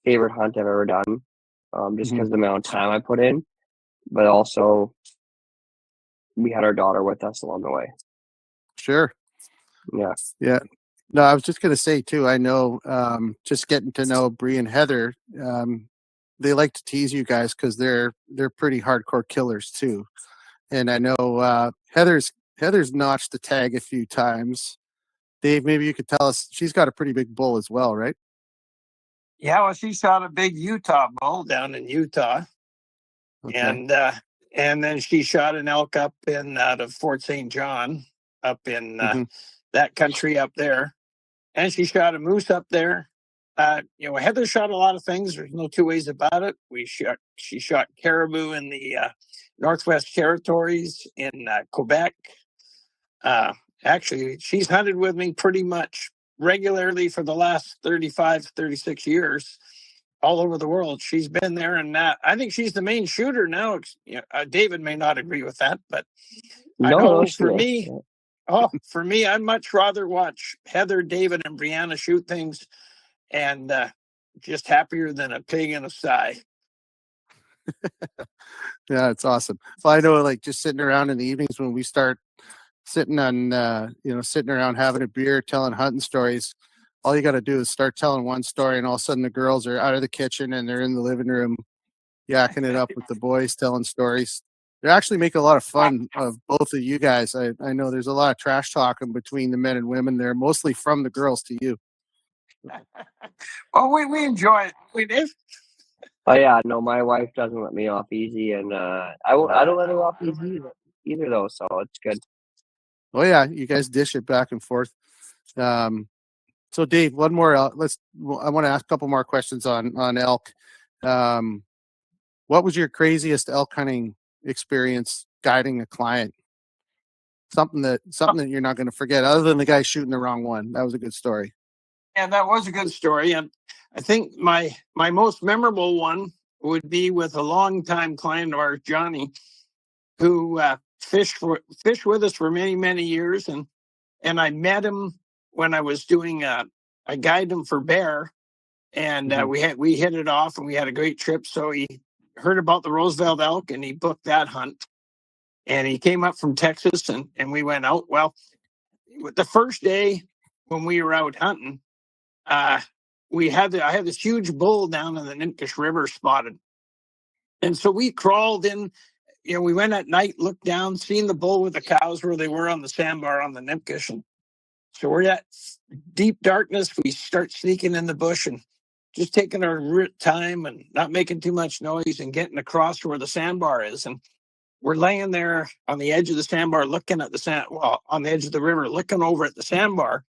Speaker 3: favorite hunt I've ever done, just because of the amount of time I put in, but also we had our daughter with us along the way.
Speaker 2: Sure. Yeah. No, I was just going to say too, I know, just getting to know Bree and Heather, they like to tease you guys because they're pretty hardcore killers too. And I know Heather's notched the tag a few times. Dave, maybe you could tell us, she's got a pretty big bull as well, right?
Speaker 4: Yeah, well, she shot a big Utah bull down in Utah. Okay. And then she shot an elk up in out of Fort St. John, up in that country up there. And she shot a moose up there. Heather shot a lot of things. There's no two ways about it. She shot caribou in the Northwest Territories in Quebec. Actually, she's hunted with me pretty much regularly for the last 35, 36 years, all over the world. She's been there, and I think she's the main shooter now. David may not agree with that, but I know for me, I'd much rather watch Heather, David, and Brianna shoot things, and just happier than a pig in a sty.
Speaker 2: Yeah, it's awesome. Well, I know, like, just sitting around in the evenings when we start sitting around having a beer, telling hunting stories, all you got to do is start telling one story, and all of a sudden the girls are out of the kitchen and they're in the living room yakking it up with the boys, telling stories. They actually make a lot of fun of both of you guys. I know there's a lot of trash talking between the men and women there, mostly from the girls to you.
Speaker 4: Well, we enjoy it. We do.
Speaker 3: Oh yeah, no, my wife doesn't let me off easy, and I don't let her off easy either though, so it's good.
Speaker 2: Oh yeah, you guys dish it back and forth. So Dave, one more. I want to ask a couple more questions on elk. What was your craziest elk hunting experience guiding a client? something that you're not going to forget, other than the guy shooting the wrong one. That was a good story.
Speaker 4: Yeah, that was a good story. And I think my most memorable one would be with a longtime client of ours, Johnny, who fished with us for many, many years. And I met him when I was doing I guided him for bear, and we hit it off, and we had a great trip. So he heard about the Roosevelt Elk, and he booked that hunt. And he came up from Texas, and we went out. Well, the first day when we were out hunting, I had this huge bull down in the Nimkish River spotted. And so we crawled in, we went at night, looked down, seen the bull with the cows where they were on the sandbar on the Nimkish. And so we're at deep darkness. We start sneaking in the bush and just taking our time and not making too much noise and getting across to where the sandbar is. And we're laying there on the edge of the sandbar, looking at on the edge of the river, looking over at the sandbar.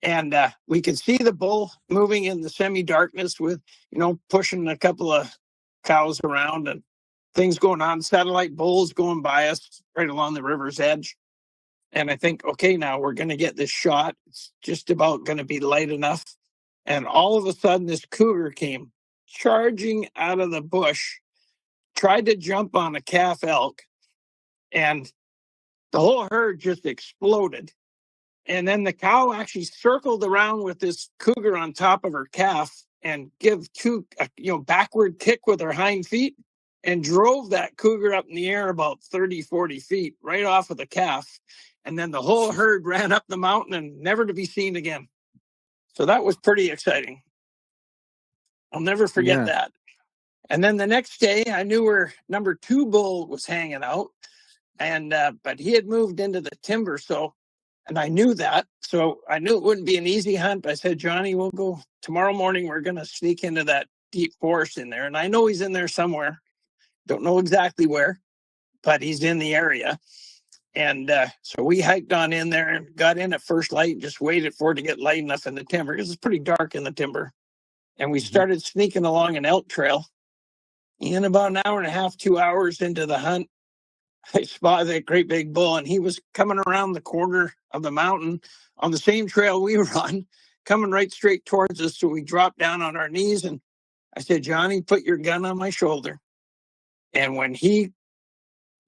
Speaker 4: And we could see the bull moving in the semi-darkness with, pushing a couple of cows around and things going on. Satellite bulls going by us right along the river's edge. And I think, okay, now we're going to get this shot. It's just about going to be light enough. And all of a sudden, this cougar came charging out of the bush, tried to jump on a calf elk, and the whole herd just exploded. And then the cow actually circled around with this cougar on top of her calf and give two, backward kick with her hind feet and drove that cougar up in the air about 30, 40 feet right off of the calf. And then the whole herd ran up the mountain and never to be seen again. So that was pretty exciting. I'll never forget that. And then the next day, I knew where number 2 bull was hanging out, and but he had moved into the timber. And I knew that, so I knew it wouldn't be an easy hunt. I said, Johnny, we'll go tomorrow morning. We're going to sneak into that deep forest in there, and I know he's in there somewhere. Don't know exactly where, but he's in the area. And so we hiked on in there and got in at first light and just waited for it to get light enough in the timber, because it's pretty dark in the timber. And we started sneaking along an elk trail. In about an hour and a half, 2 hours into the hunt, I spotted that great big bull, and he was coming around the corner of the mountain on the same trail we were on, coming right straight towards us. So we dropped down on our knees, and I said, Johnny, put your gun on my shoulder. And when he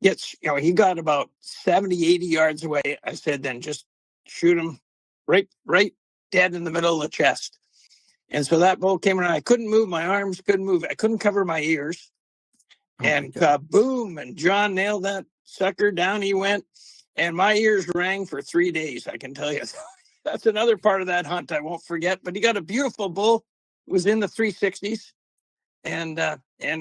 Speaker 4: gets, he got about 70, 80 yards away, I said, then just shoot him right dead in the middle of the chest. And so that bull came around. I couldn't move my arms, I couldn't cover my ears. And boom, and John nailed that sucker. Down he went, and my ears rang for 3 days, I can tell you. That's another part of that hunt I won't forget. But he got a beautiful bull. It was in the 360s, and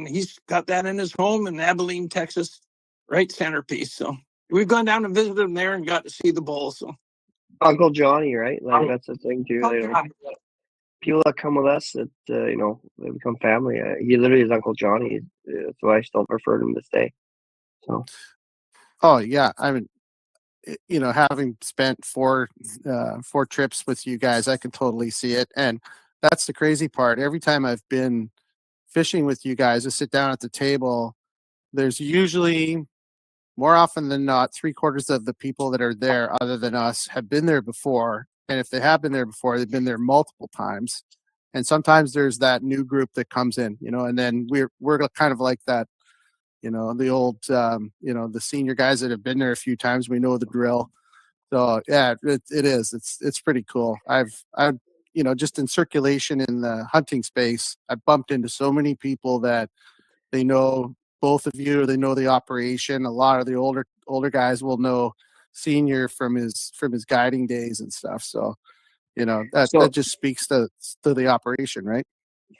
Speaker 4: he's got that in his home in Abilene, Texas, right centerpiece. So we've gone down and visited him there and got to see the bull. So
Speaker 3: Uncle Johnny, right? Like that's the thing too. People that come with us that they become family. He literally is Uncle Johnny. That's why I still prefer him to this day. So,
Speaker 2: oh yeah, I mean, having spent four trips with you guys, I can totally see it. And that's the crazy part. Every time I've been fishing with you guys, I sit down at the table. There's usually, more often than not, 3/4 of the people that are there, other than us, have been there before. And if they have been there before, they've been there multiple times. And sometimes there's that new group that comes in, and then we're kind of like that, the old, the senior guys that have been there a few times. We know the drill. So yeah, it is. It's pretty cool. I've just in circulation in the hunting space, I've bumped into so many people that they know both of you. They know the operation. A lot of the older guys will know Senior from his guiding days and stuff. So that just speaks to the operation, right?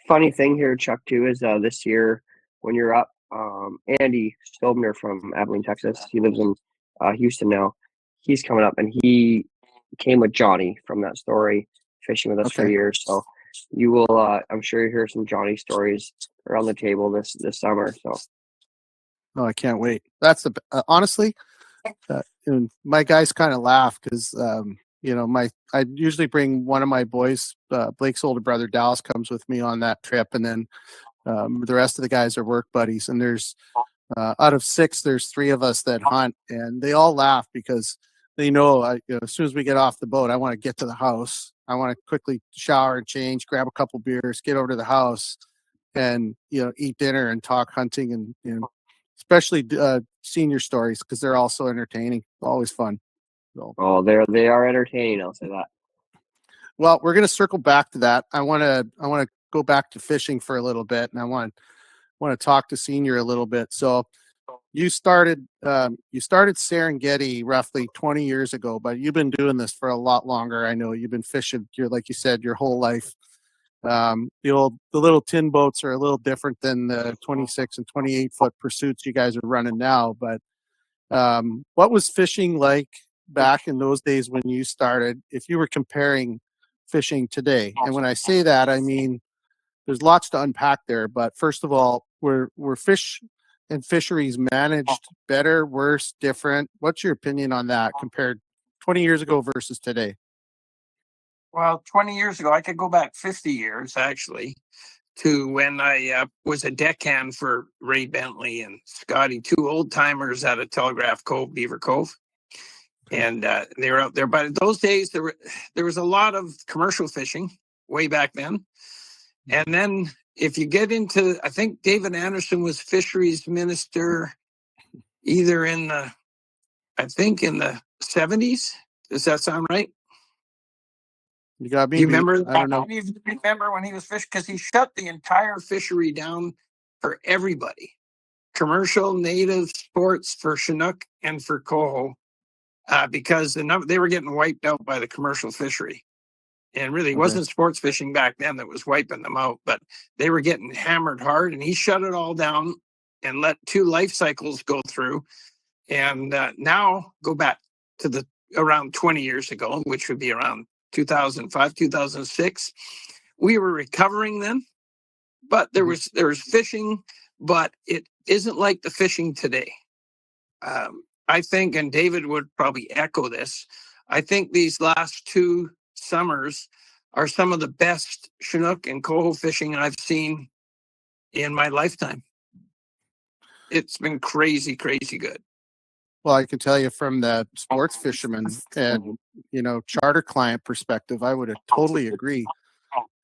Speaker 3: Funny thing here, Chuck, too, is this year when you're up, Andy Stobner from Abilene, Texas, he lives in Houston now. He's coming up, and he came with Johnny from that story, fishing with us for years. So you will, I'm sure you hear some Johnny stories around the table this summer. So,
Speaker 2: oh, I can't wait. That's the honestly. And my guys kind of laugh because I usually bring one of my boys, Blake's older brother Dallas, comes with me on that trip, and then the rest of the guys are work buddies. And there's out of 6, there's 3 of us that hunt, and they all laugh because they know, as soon as we get off the boat, I want to get to the house. I want to quickly shower and change, grab a couple beers, get over to the house, and eat dinner and talk hunting, and especially senior stories, because they're also entertaining, always fun. So.
Speaker 3: Oh, they are entertaining. I'll say that.
Speaker 2: Well, we're going to circle back to that. I want to go back to fishing for a little bit, and I want to talk to senior a little bit. So you started Serengeti roughly 20 years ago, but you've been doing this for a lot longer. I know you've been fishing, like you said, your whole life. The little tin boats are a little different than the 26 and 28 foot pursuits you guys are running now. But what was fishing like back in those days when you started, if you were comparing fishing today? And when I say that, I mean, there's lots to unpack there. But first of all, were fish and fisheries managed better, worse, different? What's your opinion on that compared 20 years ago versus today?
Speaker 4: Well, 20 years ago, I could go back 50 years, actually, to when I was a deckhand for Ray Bentley and Scotty, two old timers out of Telegraph Cove, Beaver Cove. And they were out there. But in those days, there was a lot of commercial fishing way back then. And then if you get into, I think David Anderson was fisheries minister either in the 70s. Does that sound right?
Speaker 2: You got me.
Speaker 4: You remember?
Speaker 2: I don't know.
Speaker 4: You remember when he was fishing? Because he shut the entire fishery down for everybody. Commercial, native, sports, for Chinook and for coho. Because they were getting wiped out by the commercial fishery. And really, it wasn't sports fishing back then that was wiping them out, but they were getting hammered hard, and he shut it all down and let 2 life cycles go through. And now go back to around 20 years ago, which would be around 2005, 2006. We were recovering then, but there was fishing, but it isn't like the fishing today. I think, and David would probably echo this, I think these last 2 summers are some of the best Chinook and coho fishing I've seen in my lifetime. It's been crazy, crazy good.
Speaker 2: Well, I can tell you from the sports fisherman and, charter client perspective, I would totally agree.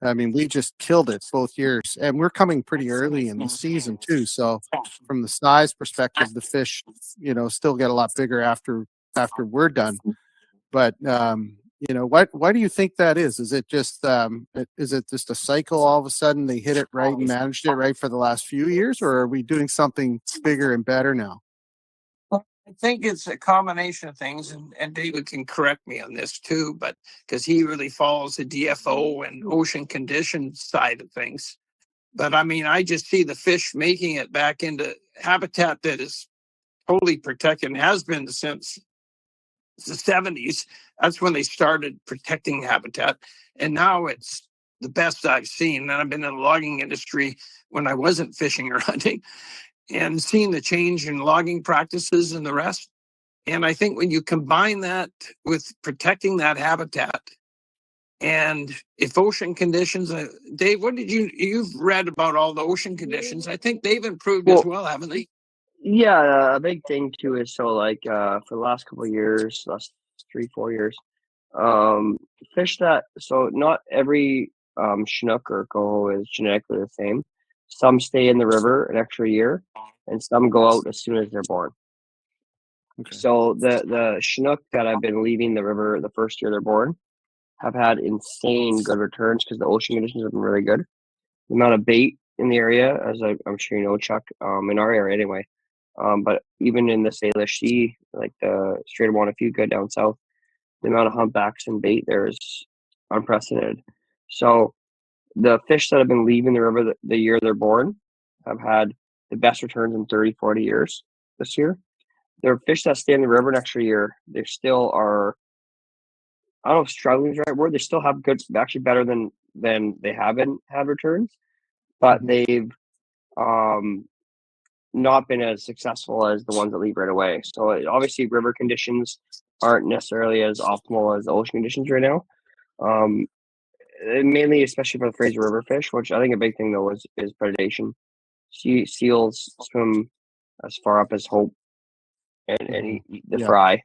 Speaker 2: I mean, we just killed it both years, and we're coming pretty early in the season too. So from the size perspective, the fish, still get a lot bigger after we're done. But, why do you think that is? Is it just a cycle? All of a sudden they hit it right and managed it right for the last few years, or are we doing something bigger and better now?
Speaker 4: I think it's a combination of things, and David can correct me on this too, but because he really follows the DFO and ocean conditions side of things. But I mean, I just see the fish making it back into habitat that is totally protected and has been since the 70s. That's when they started protecting habitat. And now it's the best I've seen. And I've been in the logging industry when I wasn't fishing or hunting, and seeing the change in logging practices and the rest. And I think when you combine that with protecting that habitat, and if ocean conditions, Dave, you've read about all the ocean conditions. I think they've improved as well, haven't they?
Speaker 3: Yeah, a big thing too is for the last couple of years, last 3-4 years, fish that, so not every Chinook or coho is genetically the same. Some stay in the river an extra year, and some go out as soon as they're born. Okay. So the Chinook that have been leaving the river the first year they're born have had insane good returns because the ocean conditions have been really good. The amount of bait in the area, as I'm sure you know, Chuck, in our area anyway, but even in the Salish Sea, like the Strait of Wanapewka down south, the amount of humpbacks and bait there is unprecedented. So the fish that have been leaving the river the year they're born have had the best returns in 30, 40 years this year. There are fish that stay in the river an extra year. They still are, I don't know if struggling is the right word. They still have good, actually better than they haven't had returns, but they've not been as successful as the ones that leave right away. So obviously river conditions aren't necessarily as optimal as the ocean conditions right now. Mainly, especially for the Fraser River fish, which I think a big thing though is predation. Seals swim as far up as Hope and eat the fry.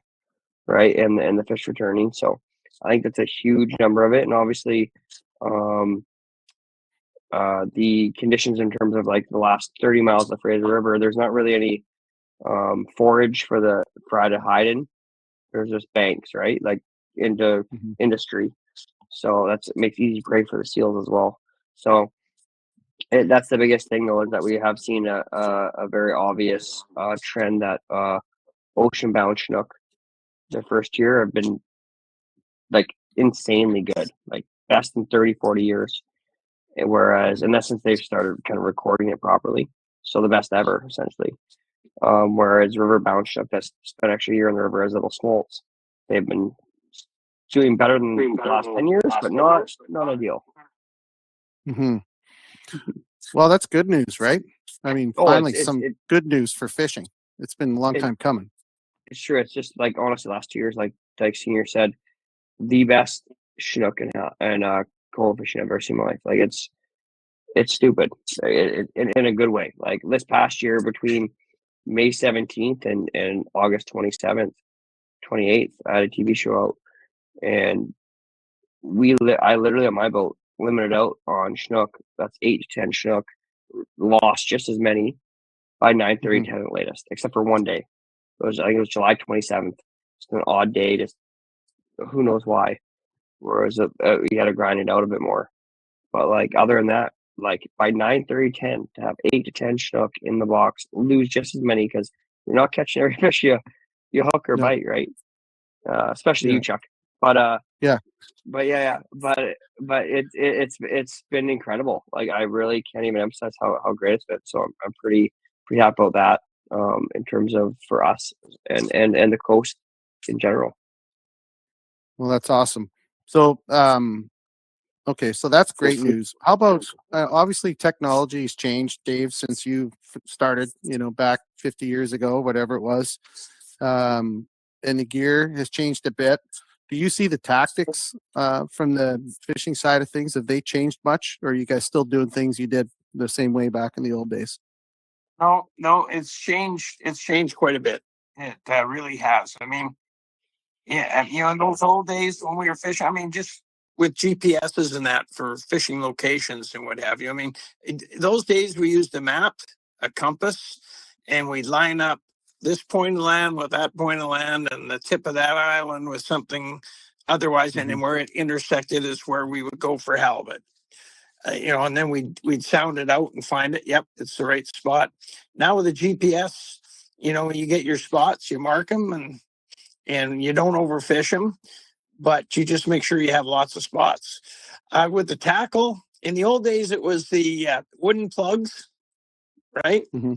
Speaker 3: right? And the fish returning. So I think that's a huge number of it. And obviously, the conditions in terms of like the last 30 miles of Fraser River, there's not really any forage for I to hide in. There's just banks, right? Like into industry. So it makes easy prey for the seals as well. So that's the biggest thing, though, is that we have seen a very obvious trend that ocean-bound Chinook the first year have been like insanely good, like best in 30, 40 years. Whereas, and that's since they've started kind of recording it properly. So the best ever, essentially. Whereas river-bound Chinook that's spent extra year in the river as little smolts, they've been doing better than the last 10 years, but not ideal.
Speaker 2: Mm-hmm. Well, that's good news, right? I mean, finally some good news for fishing. It's been a long time coming.
Speaker 3: It's true. It's just like, honestly, last 2 years, like Dyke Senior said, the best Chinook and coral fishing I've ever seen in my life. Like it's stupid in a good way. Like this past year between May 17th and August 27th, 28th, I had a TV show out, and I literally on my boat limited out on Chinook. That's 8 to 10 Chinook. Lost just as many by 9:30, 10 at the latest, except for one day. I think it was July 27th. It's an odd day, just who knows why. Whereas we had to grind it out a bit more. But like other than that, like by 9:30, 10 to have 8 to 10 Chinook in the box, lose just as many because you're not catching every fish you hook or bite, right? Especially you, Chuck. But it's been incredible. Like I really can't even emphasize how great it's been. So I'm pretty happy about that in terms of for us and the coast in general.
Speaker 2: Well, that's awesome. So okay, so that's great news. How about obviously technology's changed, Dave, since you started, back 50 years ago, whatever it was. And the gear has changed a bit. Do you see the tactics from the fishing side of things? Have they changed much, or are you guys still doing things you did the same way back in the old days?
Speaker 4: No, it's changed. It's changed quite a bit. It really has. I mean, yeah, in those old days when we were fishing, I mean, just with GPSs and that for fishing locations and what have you. I mean, those days we used a map, a compass, and we'd line up this point of land with that point of land, and the tip of that island with something otherwise, and then where it intersected is where we would go for halibut. And then we'd sound it out and find it. Yep, it's the right spot. Now with the GPS, when you get your spots, you mark them, and you don't overfish them, but you just make sure you have lots of spots. With the tackle, in the old days, it was the wooden plugs, right?
Speaker 2: Mm-hmm.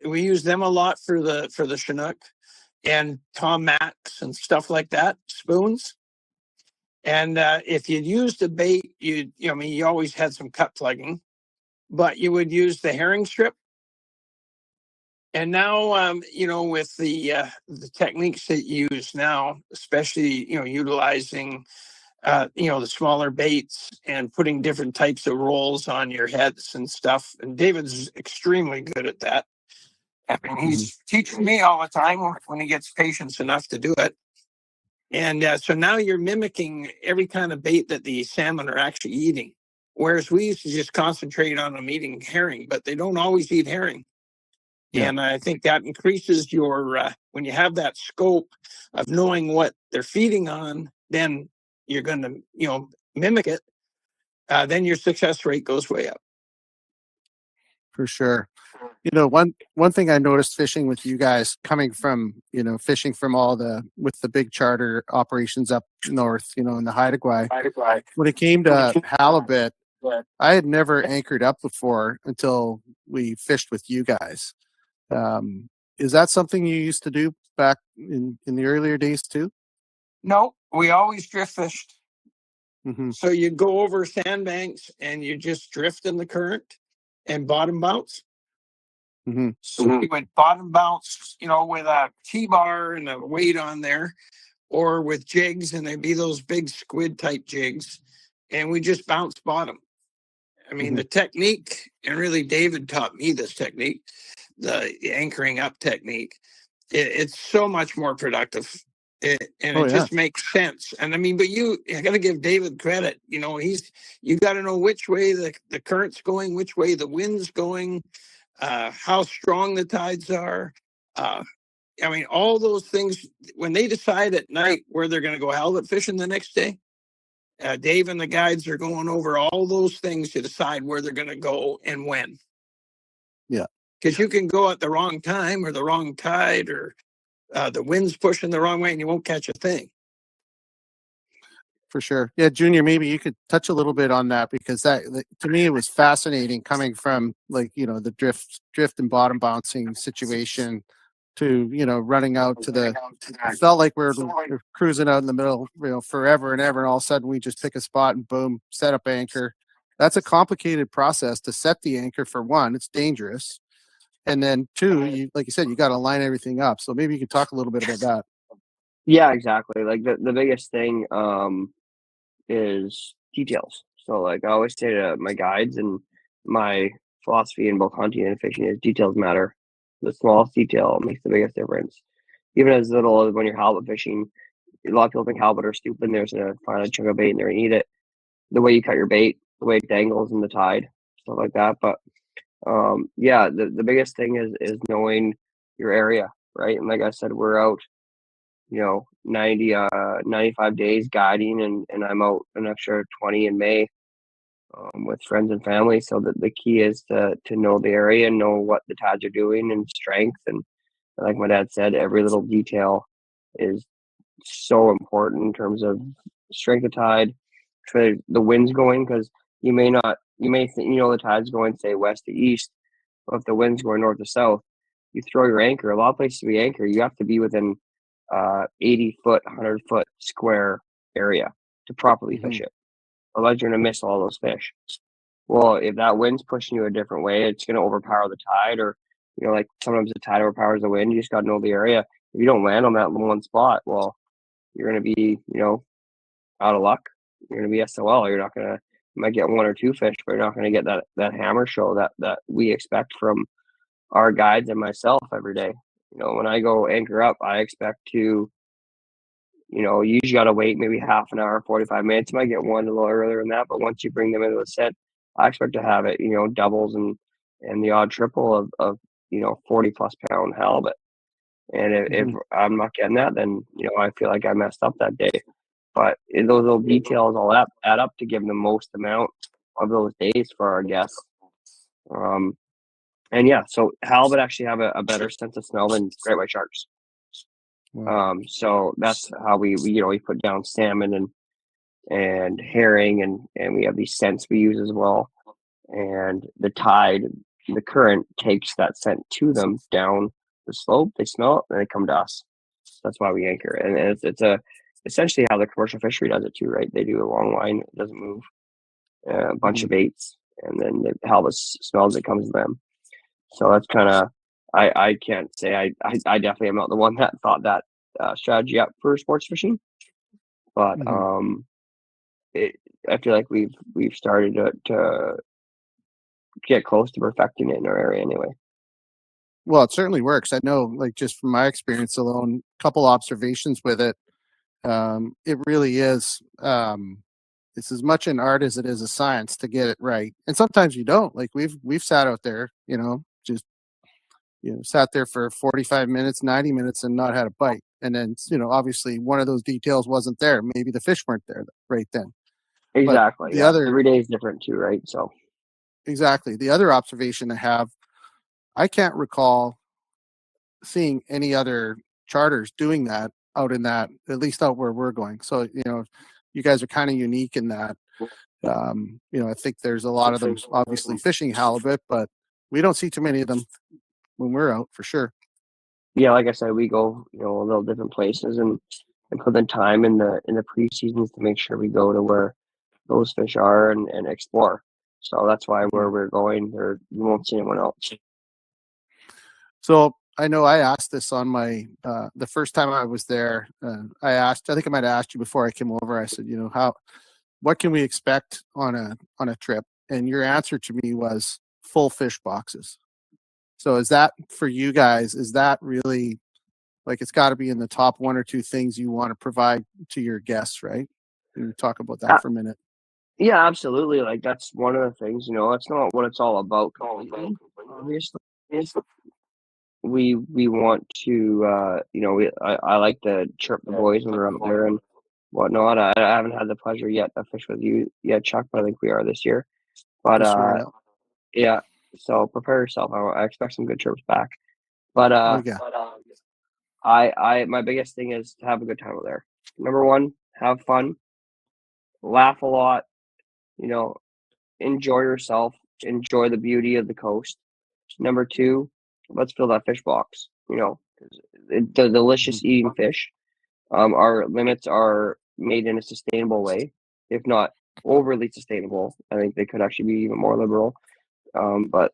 Speaker 4: We used them a lot for the Chinook and Tom Max and stuff like that, spoons. And if you'd used a bait, you always had some cut plugging, but you would use the herring strip. And now, with the techniques that you use now, especially, utilizing, the smaller baits and putting different types of rolls on your heads and stuff. And David's extremely good at that. I mean, he's teaching me all the time when he gets patience enough to do it. And so now you're mimicking every kind of bait that the salmon are actually eating. Whereas we used to just concentrate on them eating herring, but they don't always eat herring. Yeah. And I think that increases your, when you have that scope of knowing what they're feeding on, then you're going to, mimic it. Then your success rate goes way up.
Speaker 2: For sure. One thing I noticed fishing with you guys coming from, fishing from with the big charter operations up north, in the Haida Gwaii. When it came to halibut, I had never anchored up before until we fished with you guys. Is that something you used to do back in the earlier days too? No,
Speaker 4: we always drift fished.
Speaker 2: Mm-hmm.
Speaker 4: So you go over sandbanks and you just drift in the current and bottom bounce.
Speaker 2: Mm-hmm.
Speaker 4: So we went bottom bounce, with a T-bar and a weight on there, or with jigs, and they'd be those big squid type jigs, and we just bounce bottom. I mean, the technique, and really David taught me this technique, the anchoring up technique. It's so much more productive. And
Speaker 2: Oh
Speaker 4: it
Speaker 2: yeah.
Speaker 4: just makes sense. And I mean, but I got to give David credit. You know, you got to know which way the current's going, which way the wind's going, how strong the tides are. I mean, all those things, when they decide at night where they're going to go halibut fishing the next day, Dave and the guides are going over all those things to decide where they're going to go and when.
Speaker 2: Yeah.
Speaker 4: Because you can go at the wrong time or the wrong tide or the wind's pushing the wrong way and you won't catch a thing.
Speaker 2: For sure. Yeah, Junior, maybe you could touch a little bit on that, because that to me it was fascinating, coming from, like, the drift and bottom bouncing situation to, running out to the, it felt like we're cruising out in the middle, forever and ever, and all of a sudden we just pick a spot and boom, set up anchor. That's a complicated process to set the anchor. For one, it's dangerous. And then two, like you said, you got to line everything up. So maybe you could talk a little bit about that.
Speaker 3: Yeah, exactly. Like the biggest thing is details. So like I always say to my guides, and my philosophy in both hunting and fishing is details matter. The smallest detail makes the biggest difference. Even as little as when you're halibut fishing, a lot of people think halibut are stupid and they're just gonna find a chunk of bait and they're gonna eat it. The way you cut your bait, the way it dangles in the tide, stuff like that. But yeah, the biggest thing is knowing your area, right? And like I said, we're out 95 days guiding, and I'm out an extra 20 in May with friends and family. So the key is to know the area and know what the tides are doing and strength. And like my dad said, every little detail is so important in terms of strength of tide, for the wind's going, because you may think the tide's going, say, west to east, but if the wind's going north to south, you throw your anchor. A lot of places we anchor, you have to be within 80-foot, 100-foot square area to properly fish it. Otherwise, you're going to miss all those fish. Well, if that wind's pushing you a different way, it's going to overpower the tide, or like sometimes the tide overpowers the wind. You just got to know the area. If you don't land on that one spot, well, you're going to be out of luck. You're going to be SOL. You're not going to. You might get one or two fish, but you're not going to get that hammer show that we expect from our guides and myself every day. When I go anchor up, I expect to, you usually got to wait maybe half an hour, 45 minutes. You might get one a little earlier than that, but once you bring them into the set, I expect to have it, doubles and the odd triple of 40 plus pound halibut. And if I'm not getting that, then, I feel like I messed up that day. But those little details all add up to give the most amount of those days for our guests. And yeah, so halibut actually have a better sense of smell than great white sharks. Wow. So that's how we put down salmon and herring, and we have these scents we use as well. And the tide, the current takes that scent to them down the slope. They smell it and they come to us. That's why we anchor. And it's essentially how the commercial fishery does it too, right? They do a long line, it doesn't move, a bunch of baits, and then the halibut smells it, comes to them. So that's kind of, I can't say I definitely am not the one that thought that strategy up for sports fishing, but I feel like we've started to get close to perfecting it in our area anyway.
Speaker 2: Well, it certainly works. I know, like, just from my experience alone, couple observations with it. It really is. It's as much an art as it is a science to get it right. And sometimes you don't. Like we've sat out there, just sat there for 45 minutes, 90 minutes and not had a bite. And then, obviously one of those details wasn't there. Maybe the fish weren't there right then.
Speaker 3: Exactly.
Speaker 2: But the other,
Speaker 3: every day is different too, right? So
Speaker 2: exactly. The other observation I can't recall seeing any other charters doing that out in that, at least out where we're going. So, you guys are kind of unique in that. I think there's a lot of them obviously fishing halibut, but we don't see too many of them when we're out, for sure.
Speaker 3: Yeah, like I said, we go, a little different places and put the time in the pre-seasons to make sure we go to where those fish are and explore. So that's why where we're going, you won't see anyone else.
Speaker 2: So I know I asked this on my the first time I was there. I think I might have asked you before I came over. I said, what can we expect on a trip? And your answer to me was full fish boxes. So is that for you guys? Is that really like it's got to be in the top one or two things you want to provide to your guests, right? Can you talk about that for a minute?
Speaker 3: Yeah, absolutely. Like that's one of the things, it's not what it's all about completely, obviously. We want to I like to chirp the boys when we're out there and whatnot. I haven't had the pleasure yet to fish with you yet, Chuck, but I think we are this year. But
Speaker 2: This year,
Speaker 3: yeah, so prepare yourself. I expect some good chirps back. But
Speaker 2: yeah.
Speaker 3: I my biggest thing is to have a good time out there. Number one, have fun, laugh a lot, enjoy yourself, enjoy the beauty of the coast. Number two, let's fill that fish box. The delicious eating fish. Our limits are made in a sustainable way, if not overly sustainable. I think they could actually be even more liberal. But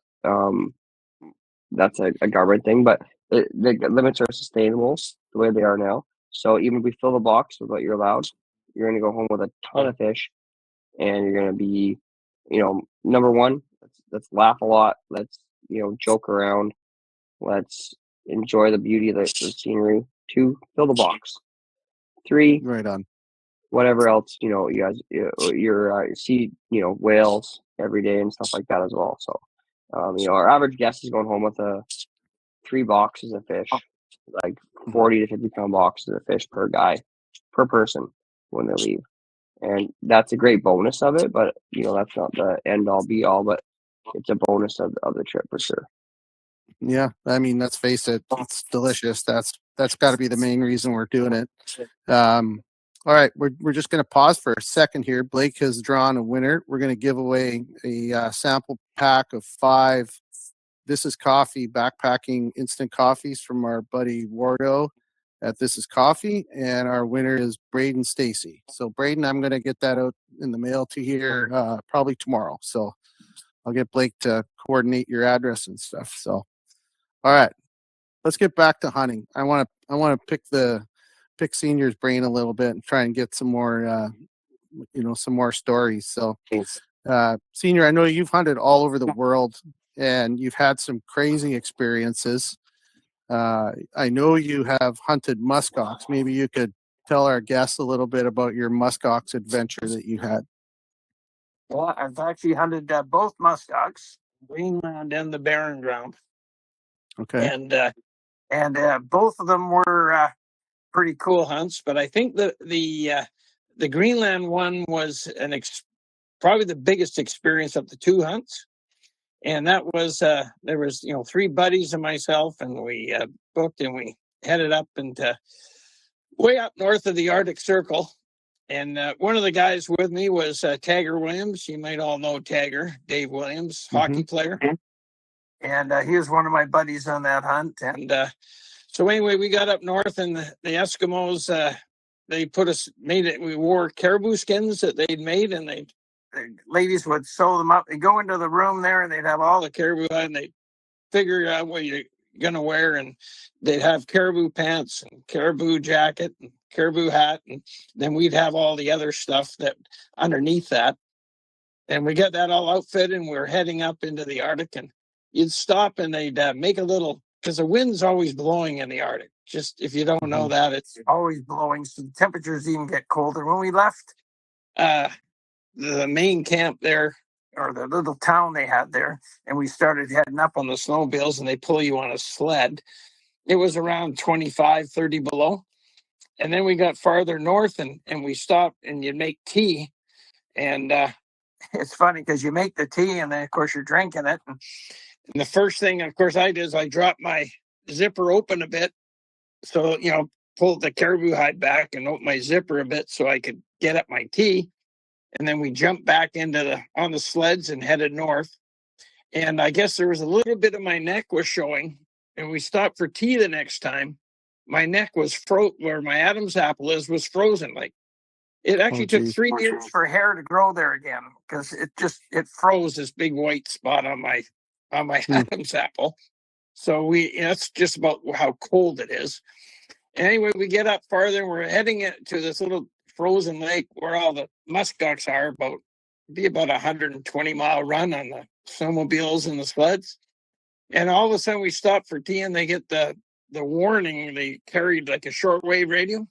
Speaker 3: that's a government thing. But the limits are sustainable the way they are now. So even if we fill the box with what you're allowed, you're going to go home with a ton of fish, and you're going to be, number one, let's laugh a lot. Let's joke around. Let's enjoy the beauty of the scenery. 2, fill the box. 3,
Speaker 2: Right on.
Speaker 3: whatever else, you guys, you see, whales every day and stuff like that as well. So, our average guest is going home with 3 boxes of fish, like 40 to 50 pound boxes of fish per guy, per person when they leave. And that's a great bonus of it, but that's not the end all be all, but it's a bonus of the trip for sure.
Speaker 2: Yeah, I mean, let's face it, it's delicious. That's got to be the main reason we're doing it. All right, we're just going to pause for a second here. Blake has drawn a winner. We're going to give away a sample pack of 5 This Is Coffee backpacking instant coffees from our buddy Wardo at This Is Coffee, and our winner is Braden Stacy. So Braden, I'm going to get that out in the mail to here probably tomorrow. So I'll get Blake to coordinate your address and stuff. So, all right, let's get back to hunting. I want to pick Senior's brain a little bit and try and get some more some more stories. So, Senior, I know you've hunted all over the world and you've had some crazy experiences. I know you have hunted muskox. Maybe you could tell our guests a little bit about your muskox adventure that you had.
Speaker 4: Well, I've actually hunted both muskox, Greenland and the Barren Ground.
Speaker 2: Okay.
Speaker 4: And both of them were pretty cool hunts. But I think the Greenland one was probably the biggest experience of the 2 hunts. And that was there was 3 buddies and myself, and we booked and we headed up into way up north of the Arctic Circle. And one of the guys with me was Tagger Williams. You might all know Tagger, Dave Williams, hockey player. And he was one of my buddies on that hunt. And so anyway, we got up north, and the Eskimos, they we wore caribou skins that they'd made, and the ladies would sew them up. They'd go into the room there, and they'd have all the caribou on, and they'd figure out what you're going to wear. And they'd have caribou pants and caribou jacket and caribou hat. And then we'd have all the other stuff that underneath that. And we got that all outfitted, and we're heading up into the Arctic. And you'd stop, and they'd make a little, because the wind's always blowing in the Arctic. Just if you don't know that, it's always blowing. So the temperatures even get colder. When we left the main camp there, or the little town they had there, and we started heading up on the snowmobiles, and they pull you on a sled, it was around 25, 30 below. And then we got farther north, and we stopped, and you'd make tea. And it's funny because you make the tea, and then, of course, you're drinking it. And the first thing, of course, I did is I dropped my zipper open a bit. So, pulled the caribou hide back and opened my zipper a bit so I could get at my tea. And then we jumped back on the sleds and headed north. And I guess there was a little bit of my neck was showing. And we stopped for tea the next time. My neck was where my Adam's apple was frozen. Like, it actually took 3 years for hair to grow there again, because it froze this big white spot on my Adam's apple. So that's just about how cold it is. Anyway, we get up farther, and we're heading to this little frozen lake where all the muskox are. About 120-mile run on the snowmobiles and the sleds. And all of a sudden we stop for tea, and they get the the warning. They carried like a shortwave radio,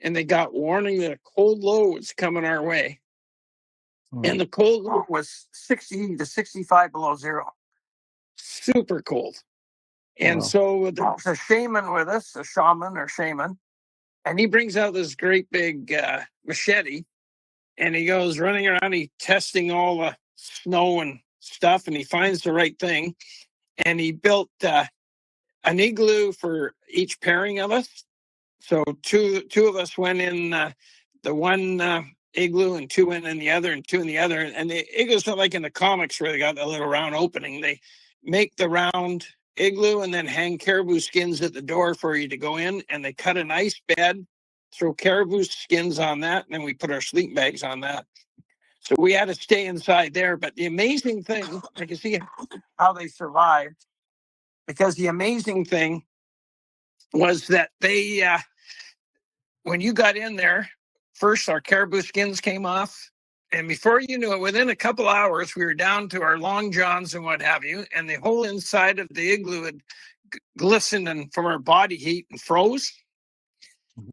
Speaker 4: and they got warning that a cold low was coming our way. And the cold low was 60 to 65 below zero. Super cold. And so there's a shaman with us, a shaman, and he brings out this great big machete, and he goes running around, he testing all the snow and stuff, and he finds the right thing. And he built an igloo for each pairing of us. So two of us went in the one igloo, and two went in the other, and two in the other. And the igloo's not like in the comics where they got the little round opening. They make the round igloo and then hang caribou skins at the door for you to go in. And they cut an ice bed, throw caribou skins on that, and then we put our sleeping bags on that. So we had to stay inside there. But the amazing thing, I can see how they survived, because the amazing thing was that they, when you got in there, first our caribou skins came off. And before you knew it, within a couple hours, we were down to our long johns and what have you. And the whole inside of the igloo had glistened and from our body heat and froze.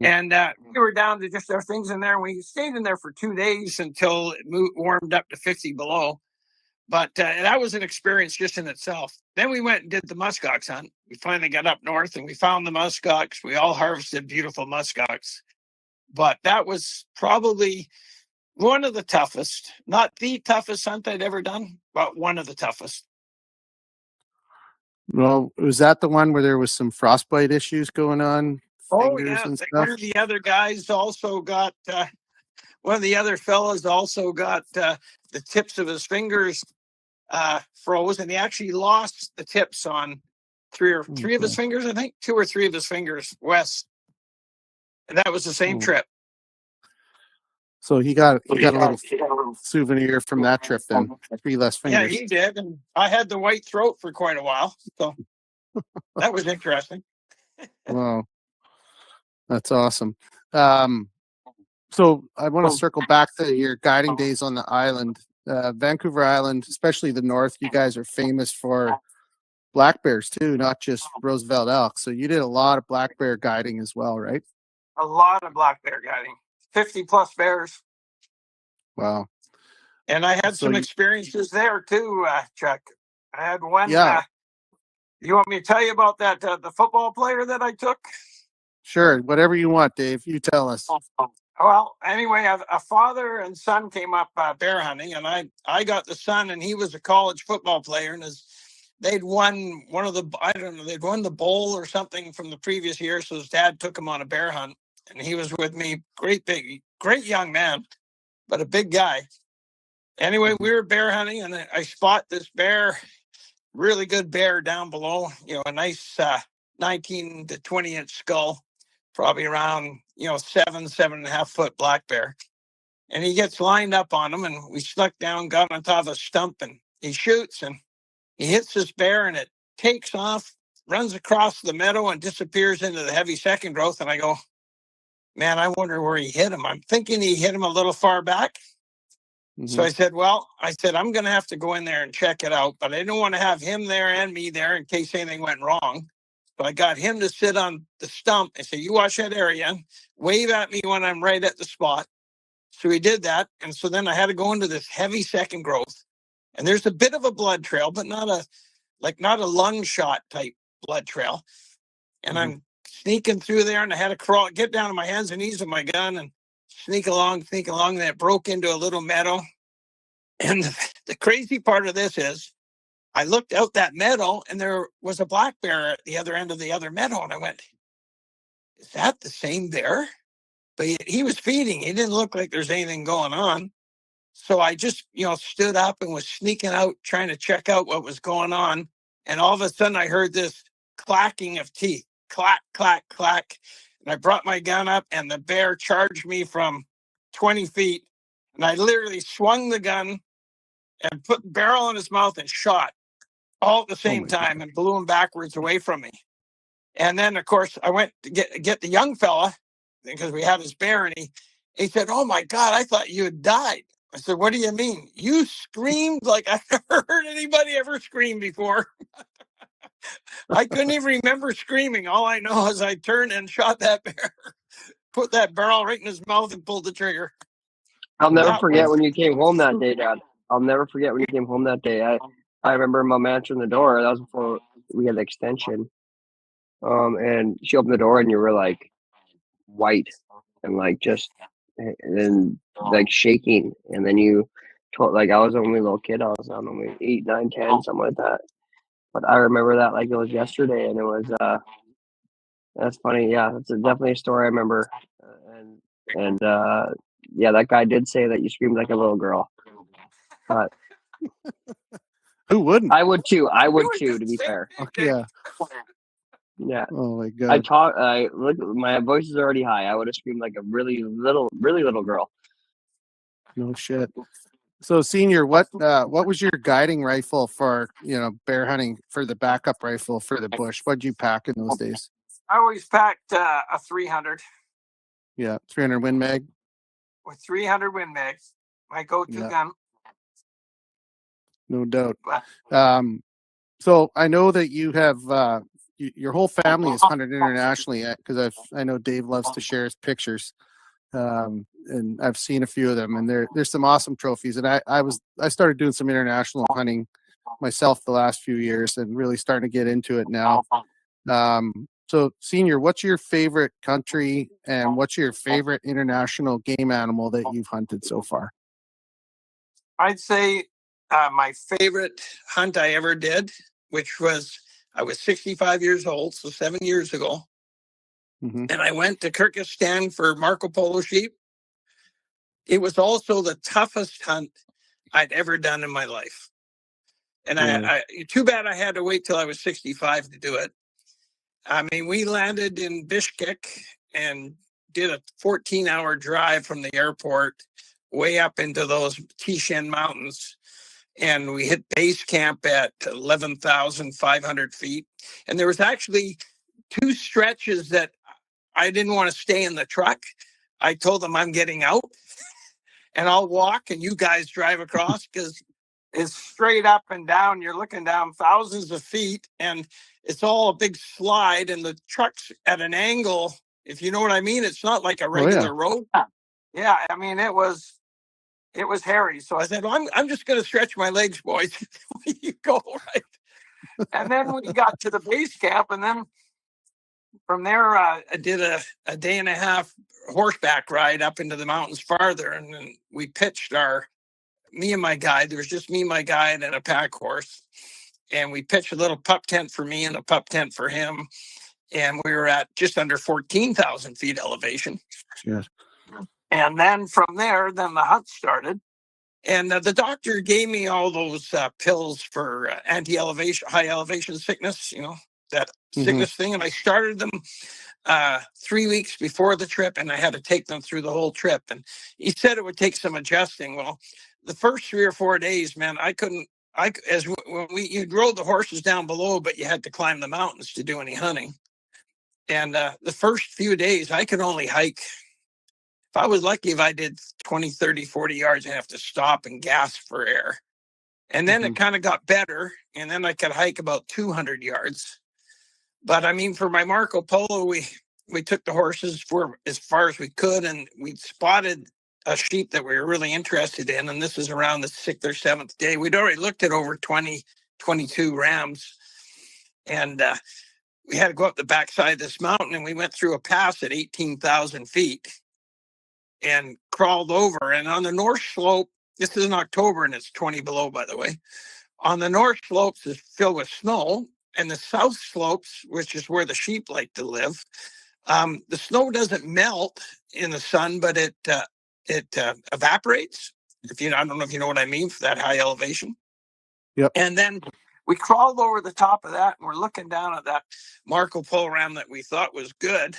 Speaker 4: And we were down to just our things in there. We stayed in there for 2 days until it warmed up to 50 below. But that was an experience just in itself. Then we went and did the muskox hunt. We finally got up north and we found the muskox. We all harvested beautiful muskox. But that was probably one of the toughest, not the toughest hunt I'd ever done, but one of the toughest.
Speaker 2: Well, was that the one where there was some frostbite issues going on?
Speaker 4: Oh, yeah. One of the other guys also got, one of the other fellas also got the tips of his fingers froze, and he actually lost the tips on three of his fingers, I think, 2 or 3 of his fingers west. And that was the same trip.
Speaker 2: So he got a little souvenir from that trip then, 3 less fingers.
Speaker 4: Yeah, he did. And I had the white throat for quite a while. So that was interesting.
Speaker 2: Wow. That's awesome. So I want to circle back to your guiding days on the island. Vancouver Island, especially the north, you guys are famous for black bears too, not just Roosevelt elk. So you did a lot of black bear guiding as well, right?
Speaker 4: A lot of black bear guiding, 50 plus bears.
Speaker 2: Wow.
Speaker 4: And I had some experiences there too, Chuck. I had one.
Speaker 2: Yeah.
Speaker 4: You want me to tell you about that, the football player that I took?
Speaker 2: Sure. Whatever you want, Dave. You tell us.
Speaker 4: Well, anyway, a father and son came up bear hunting, and I got the son, and he was a college football player, and they'd won they'd won the bowl or something from the previous year, so his dad took him on a bear hunt, and he was with me, great young man, but a big guy. Anyway, we were bear hunting, and I spot this bear, really good bear down below, a nice 19 to 20 inch skull, probably around 7.5 foot black bear. And he gets lined up on him, and we snuck down, got on top of a stump, and he shoots, and he hits this bear, and it takes off, runs across the meadow, and disappears into the heavy second growth. And I go, man, I wonder where he hit him. I'm thinking he hit him a little far back. So I said, I'm going to have to go in there and check it out, but I didn't want to have him there and me there in case anything went wrong. So I got him to sit on the stump and say, you watch that area, wave at me when I'm right at the spot. So he did that. And so then I had to go into this heavy second growth. And there's a bit of a blood trail, but not a lung shot type blood trail. And I'm sneaking through there, and I had to get down on my hands and knees with my gun and sneak along. And it broke into a little meadow. And the crazy part of this is I looked out that meadow, and there was a black bear at the other end of the other meadow. And I went, is that the same bear? But he was feeding. He didn't look like there's anything going on. So I just, stood up and was sneaking out, trying to check out what was going on. And all of a sudden I heard this clacking of teeth, clack, clack, clack. And I brought my gun up, and the bear charged me from 20 feet. And I literally swung the gun and put the barrel in his mouth and shot all at the same time and blew him backwards away from me. And then, of course, I went to get the young fella because we had his bear, and he said, oh, my God, I thought you had died. I said, what do you mean? You screamed like I've never heard anybody ever scream before. I couldn't even remember screaming. All I know is I turned and shot that bear, put that barrel right in his mouth and pulled the trigger.
Speaker 3: I'll never
Speaker 4: That
Speaker 3: forget
Speaker 4: was-
Speaker 3: when you came home that day, Dad. I'll never forget when you came home that day. I remember Mom answering the door. That was before we had the extension. And she opened the door, and you were like white and like just and then like shaking. And then you told, like, I was only a little kid. I was, I don't know, maybe 8, 9, 10, something like that. But I remember that like it was yesterday, and it was that's funny. Yeah, that's definitely a story I remember. And yeah, that guy did say that you screamed like a little girl. But
Speaker 2: Who wouldn't?
Speaker 3: I would too. I would too, to be fair.
Speaker 2: Yeah.
Speaker 3: Yeah.
Speaker 2: Oh my
Speaker 3: I
Speaker 2: God.
Speaker 3: look, my voice is already high. I would have screamed like a really little girl.
Speaker 2: No shit. So, Senior, what was your guiding rifle for bear hunting, for the backup rifle for the bush? What'd you pack in those days?
Speaker 4: I always packed a 300
Speaker 2: Yeah, 300 Win Mag.
Speaker 4: with 300 Win Mags, my go-to
Speaker 2: Yeah.
Speaker 4: gun.
Speaker 2: No doubt.
Speaker 4: But
Speaker 2: So I know that you have your whole family has hunted internationally, because I know Dave loves to share his pictures, and I've seen a few of them, and there's some awesome trophies. And I started doing some international hunting myself the last few years, and really starting to get into it now. So, Senior, what's your favorite country, and what's your favorite international game animal that you've hunted so far?
Speaker 4: I'd say my favorite hunt I ever did, which was, I was 65 years old, so 7 years ago.
Speaker 2: Mm-hmm.
Speaker 4: And I went to Kyrgyzstan for Marco Polo sheep. It was also the toughest hunt I'd ever done in my life. And
Speaker 2: Really?
Speaker 4: too bad I had to wait till I was 65 to do it. I mean, we landed in Bishkek and did a 14-hour drive from the airport way up into those Tishan Mountains. And we hit base camp at 11,500 feet. And there was actually 2 stretches that I didn't want to stay in the truck. I told them I'm getting out and I'll walk and you guys drive across, because it's straight up and down. You're looking down thousands of feet and it's all a big slide, and the truck's at an angle, if you know what I mean. It's not like a regular road. Yeah, I mean, it was hairy. So I said, well, I'm just going to stretch my legs, boys. You go, right? And then we got to the base camp, and then from there, I did a day and a half horseback ride up into the mountains farther. And then we pitched me and my guide. There was just me, my guide, and a pack horse. And we pitched a little pup tent for me and a pup tent for him. And we were at just under 14,000 feet elevation.
Speaker 2: Yes.
Speaker 4: And then from there, then the hunt started. And the doctor gave me all those pills for anti-elevation, high elevation sickness, that sickness thing. And I started them 3 weeks before the trip, and I had to take them through the whole trip. And he said it would take some adjusting. Well, the first 3 or 4 days, man, you rode the horses down below, but you had to climb the mountains to do any hunting. And the first few days, I could only hike. If I was lucky, if I did 20, 30, 40 yards, I'd have to stop and gasp for air. And then it kind of got better. And then I could hike about 200 yards. But I mean, for my Marco Polo, we took the horses for as far as we could, and we spotted a sheep that we were really interested in. And this is around the 6th or 7th day. We'd already looked at over 20, 22 rams. And we had to go up the backside of this mountain, and we went through a pass at 18,000 feet and crawled over. And on the north slope, this is in October, and it's 20 below, by the way. On the north slopes is filled with snow, and the south slopes, which is where the sheep like to live, the snow doesn't melt in the sun, but it evaporates. I don't know if you know what I mean, for that high elevation.
Speaker 2: Yep.
Speaker 4: And then we crawled over the top of that, and we're looking down at that Marco Polo ram that we thought was good.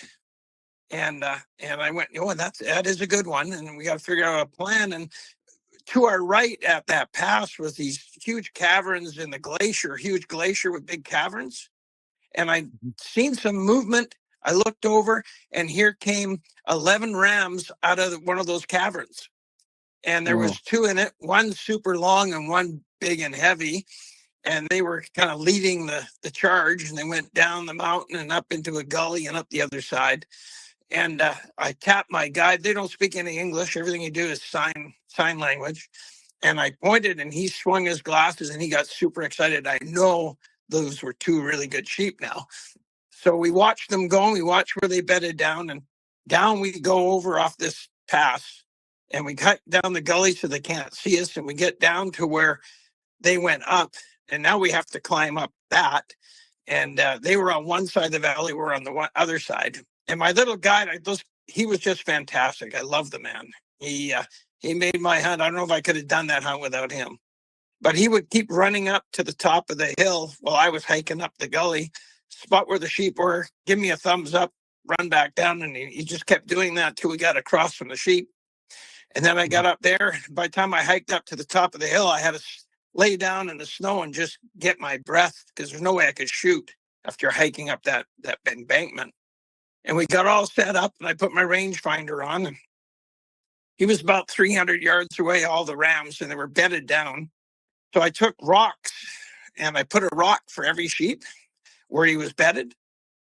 Speaker 4: And I went, that is a good one. And we got to figure out a plan. And to our right at that pass was these huge caverns in the glacier, huge glacier with big caverns. And I seen some movement. I looked over, and here came 11 rams out of one of those caverns. And there was 2 in it, one super long and one big and heavy. and they were kind of leading the charge, and they went down the mountain and up into a gully and up the other side. And I tapped my guide. They don't speak any English. Everything you do is sign language. And I pointed, and he swung his glasses, and he got super excited. I know those were two really good sheep now. So we watched them go. We watched where they bedded down, and down we go over off this pass, and we cut down the gully so they can't see us, and we get down to where they went up, and now we have to climb up that. And they were on one side of the valley, we're on the other side. And my little guide, he was just fantastic. I love the man. He made my hunt. I don't know if I could have done that hunt without him. But he would keep running up to the top of the hill while I was hiking up the gully, spot where the sheep were, give me a thumbs up, run back down. And he just kept doing that till we got across from the sheep. And then I got up there. By the time I hiked up to the top of the hill, I had to lay down in the snow and just get my breath, because there's no way I could shoot after hiking up that embankment. And we got all set up, and I put my rangefinder on, and he was about 300 yards away, all the rams, and they were bedded down. So I took rocks, and I put a rock for every sheep where he was bedded.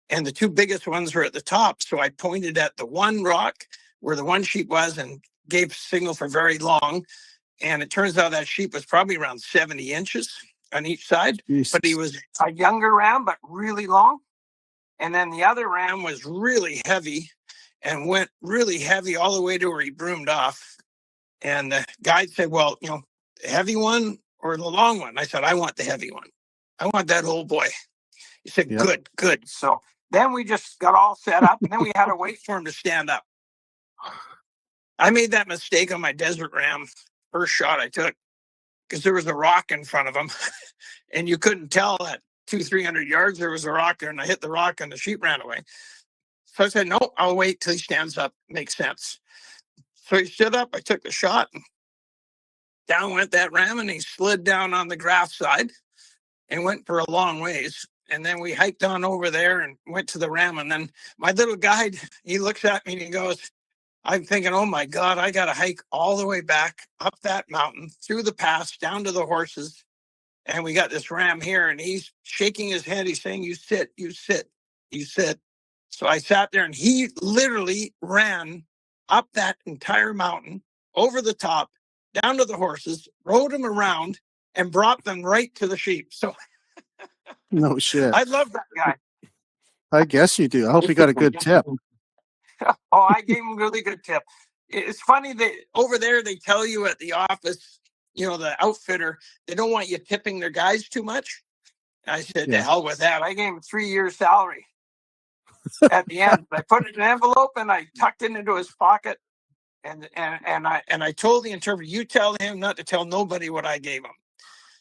Speaker 4: And the two biggest ones were at the top. So I pointed at the one rock where the one sheep was and gave signal for very long. And it turns out that sheep was probably around 70 inches on each side.
Speaker 2: Jesus.
Speaker 4: But he was a younger ram, but really long. And then the other ram was really heavy and went really heavy all the way to where he broomed off. And the guide said, well, the heavy one or the long one? I said, I want the heavy one. I want that old boy. He said, yep. Good. So then we just got all set up, and then we had to wait for him to stand up. I made that mistake on my desert ram first shot I took, because there was a rock in front of him, and you couldn't tell at 200-300 yards there was a rock there, and I hit the rock and the sheep ran away. So I said, no, I'll wait till he stands up. Makes sense. So he stood up, I took the shot, and down went that ram, and he slid down on the grass side and went for a long ways. And then we hiked on over there and went to the ram. And then my little guide, he looks at me and he goes, I'm thinking, oh my God, I got to hike all the way back up that mountain, through the pass, down to the horses. And we got this ram here, and he's shaking his head. He's saying, you sit, you sit, you sit. So I sat there, and he literally ran up that entire mountain, over the top, down to the horses, rode them around, and brought them right to the sheep. So
Speaker 2: no shit.
Speaker 4: I love that guy.
Speaker 2: I guess you do. I hope you got a good tip.
Speaker 4: Oh, I gave him a really good tip. It's funny that over there they tell you at the office, the outfitter, they don't want you tipping their guys too much. I said, to hell with that. I gave him 3 years' salary at the end. I put it in an envelope, and I tucked it into his pocket. And I told the interpreter, you tell him not to tell nobody what I gave him.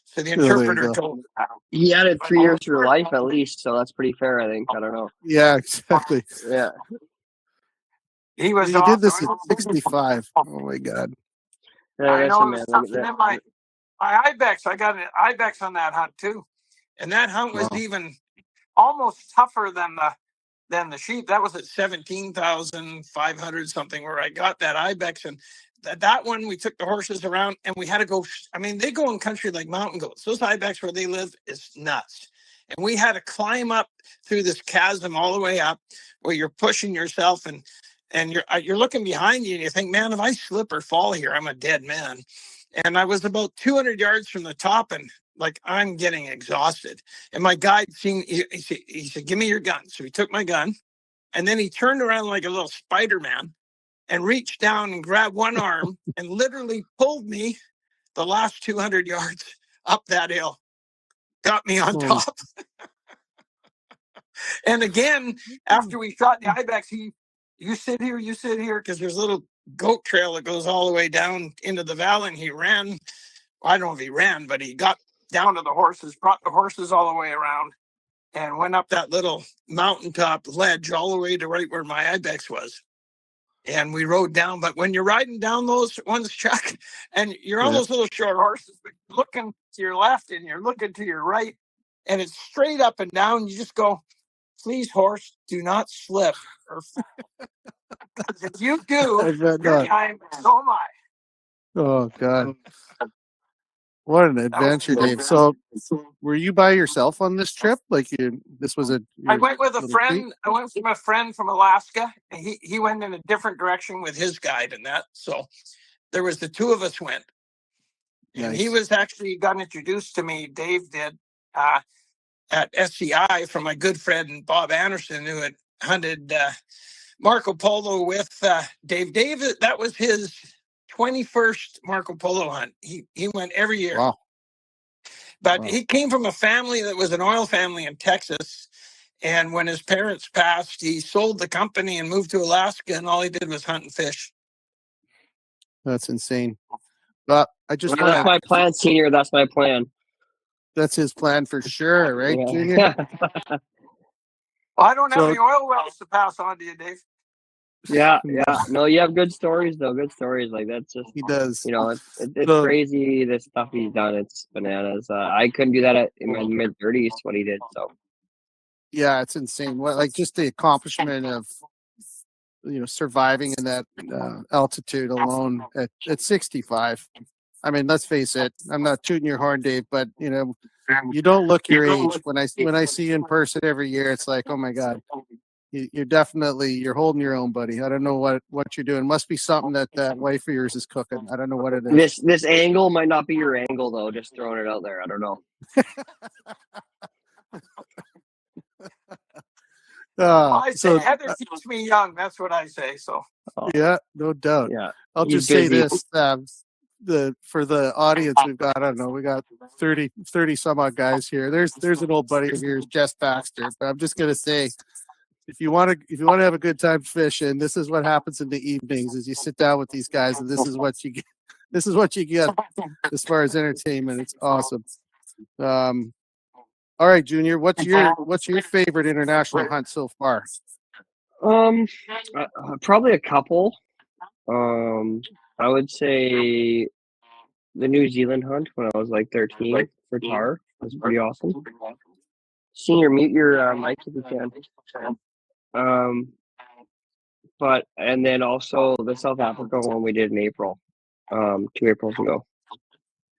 Speaker 4: So the interpreter told him.
Speaker 3: He added 3 years to your life at least, so that's pretty fair, I think. I don't know.
Speaker 2: Yeah, exactly.
Speaker 3: Yeah.
Speaker 4: He was.
Speaker 2: He did this at 65. Oh my God.
Speaker 3: Yeah,
Speaker 4: I know. And then my ibex, I got an ibex on that hunt too, and that hunt was even almost tougher than the sheep. That was at 17,500 something where I got that ibex, and that one we took the horses around, and we had to go. I mean, they go in country like mountain goats. Those ibex where they live is nuts. And we had to climb up through this chasm all the way up, where you're pushing yourself, and you're looking behind you, and you think, man, if I slip or fall here, I'm a dead man. And I was about 200 yards from the top, and I'm getting exhausted. And my guide he said, give me your gun. So he took my gun, and then he turned around like a little Spider-Man and reached down and grabbed one arm and literally pulled me the last 200 yards up that hill. Got me on top. And again, after we shot the ibex, you sit here, because there's a little goat trail that goes all the way down into the valley, and he ran. I don't know if he ran, but he got down to the horses, brought the horses all the way around, and went up that little mountaintop ledge all the way to right where my ibex was. And we rode down. But when you're riding down those ones, Chuck, and you're on those little short horses, but you're looking to your left and you're looking to your right, and it's straight up and down, you just go, please, horse, do not slip or fall. Because if you do, you're behind, so am I.
Speaker 2: Oh, God. What an adventure, Dave. So were you by yourself on this trip? Like this was
Speaker 4: I went with a
Speaker 2: little
Speaker 4: friend.
Speaker 2: treat?
Speaker 4: I went with my friend from Alaska, and he went in a different direction with his guide and that. So there was the two of us went. And he
Speaker 2: Nice.
Speaker 4: was actually got introduced to me, Dave did, at SCI from my good friend Bob Anderson, who had hunted Marco Polo with Dave. Dave, that was his 21st Marco Polo hunt. He went every year.
Speaker 2: Wow.
Speaker 4: But
Speaker 2: Wow.
Speaker 4: he came from a family that was an oil family in Texas. And when his parents passed, he sold the company and moved to Alaska, and all he did was hunt and fish.
Speaker 2: That's insane. But I just
Speaker 3: That's my plan, Senior. That's my plan.
Speaker 2: That's his plan for sure, right,
Speaker 3: Yeah.
Speaker 2: Junior?
Speaker 4: Well, I don't have any oil wells to pass on to you, Dave.
Speaker 3: Yeah. No, you have good stories though. Good stories. Like that's just
Speaker 2: He does.
Speaker 3: it's crazy. The stuff he's done. It's bananas. I couldn't do that in my mid-30s. What he did. So
Speaker 2: Yeah, it's insane. What like just the accomplishment of surviving in that altitude alone at 65. I mean, let's face it. I'm not tooting your horn, Dave, but you don't look your age. When I see you in person every year, it's like, oh my God, you're holding your own, buddy. I don't know what you're doing. Must be something that wife of yours is cooking. I don't know what it is.
Speaker 3: this angle might not be your angle though. Just throwing it out there. I don't know.
Speaker 4: I say Heather keeps me young. That's what I say. So
Speaker 2: yeah, no doubt.
Speaker 3: Yeah,
Speaker 2: I'll just say this: for the audience, we got 30 some odd guys here. There's an old buddy of yours, Jess Baxter. But I'm just gonna say, if you want to have a good time fishing, this is what happens in the evenings: is you sit down with these guys, and this is what you get. This is what you get as far as entertainment. It's awesome. All right, Junior, what's your favorite international hunt so far?
Speaker 3: Probably a couple. I would say the New Zealand hunt when I was like 13 for tar was pretty awesome. Senior, mute your mic if you can. And then also the South Africa one we did in April, 2 Aprils ago.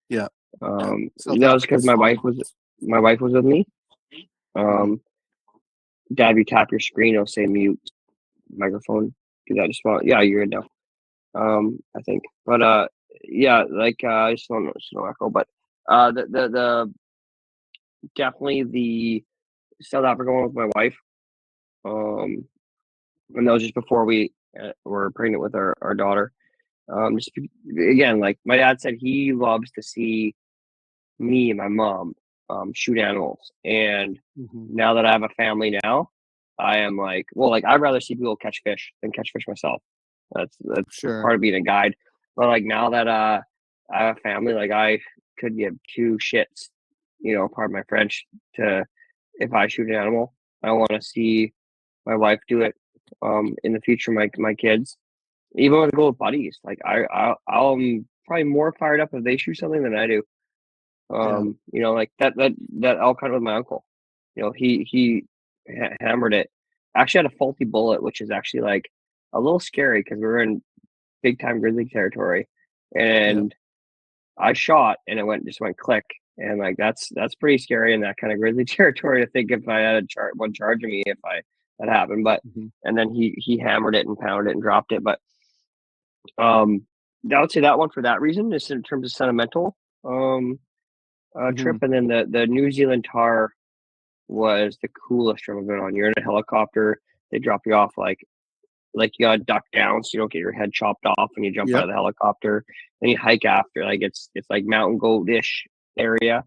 Speaker 2: Yeah.
Speaker 3: That was because my wife was with me. Dad, you tap your screen, it'll say mute microphone. Do that just well. Yeah, you're good now. I think. But yeah, like I just don't echo. But the definitely the South Africa one with my wife. And that was just before we were pregnant with our daughter. Just again, like my dad said, he loves to see me and my mom shoot animals. And now that I have a family now, I am like, well, like I'd rather see people catch fish than catch fish myself. That's
Speaker 2: sure.
Speaker 3: Part of being a guide. But like now that I have a family, like I could give two shits, pardon my French, to if I shoot an animal. I want to see my wife do it in the future, my kids. Even when I go with buddies, like I'll probably more fired up if they shoot something than I do. Like that elk hunt with my uncle. He hammered it. Actually had a faulty bullet, which is actually like a little scary because we were in big time grizzly territory, and I shot and it just went click, and like that's pretty scary in that kind of grizzly territory to think if I had one charging me if that happened. But and then he hammered it and pounded it and dropped it. But I would say that one for that reason, just in terms of sentimental trip. And then the New Zealand tar was the coolest trip I've been on. You're in a helicopter, they drop you off like you gotta duck down so you don't get your head chopped off, and you jump out of the helicopter. Then you hike after, like it's like mountain goat-ish area.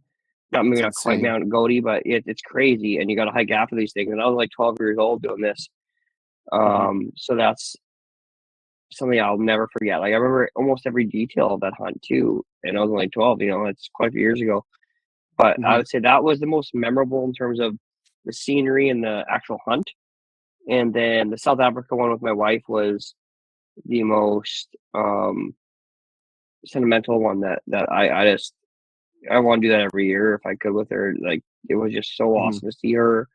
Speaker 3: Maybe not quite mountain goaty, but it's crazy, and you gotta hike after these things. And I was like 12 years old doing this. So that's something I'll never forget. Like I remember almost every detail of that hunt too, and I was only 12. It's quite a few years ago. But I would say that was the most memorable in terms of the scenery and the actual hunt. And then the South Africa one with my wife was the most sentimental one that I want to do that every year if I could with her. Like it was just so awesome to see her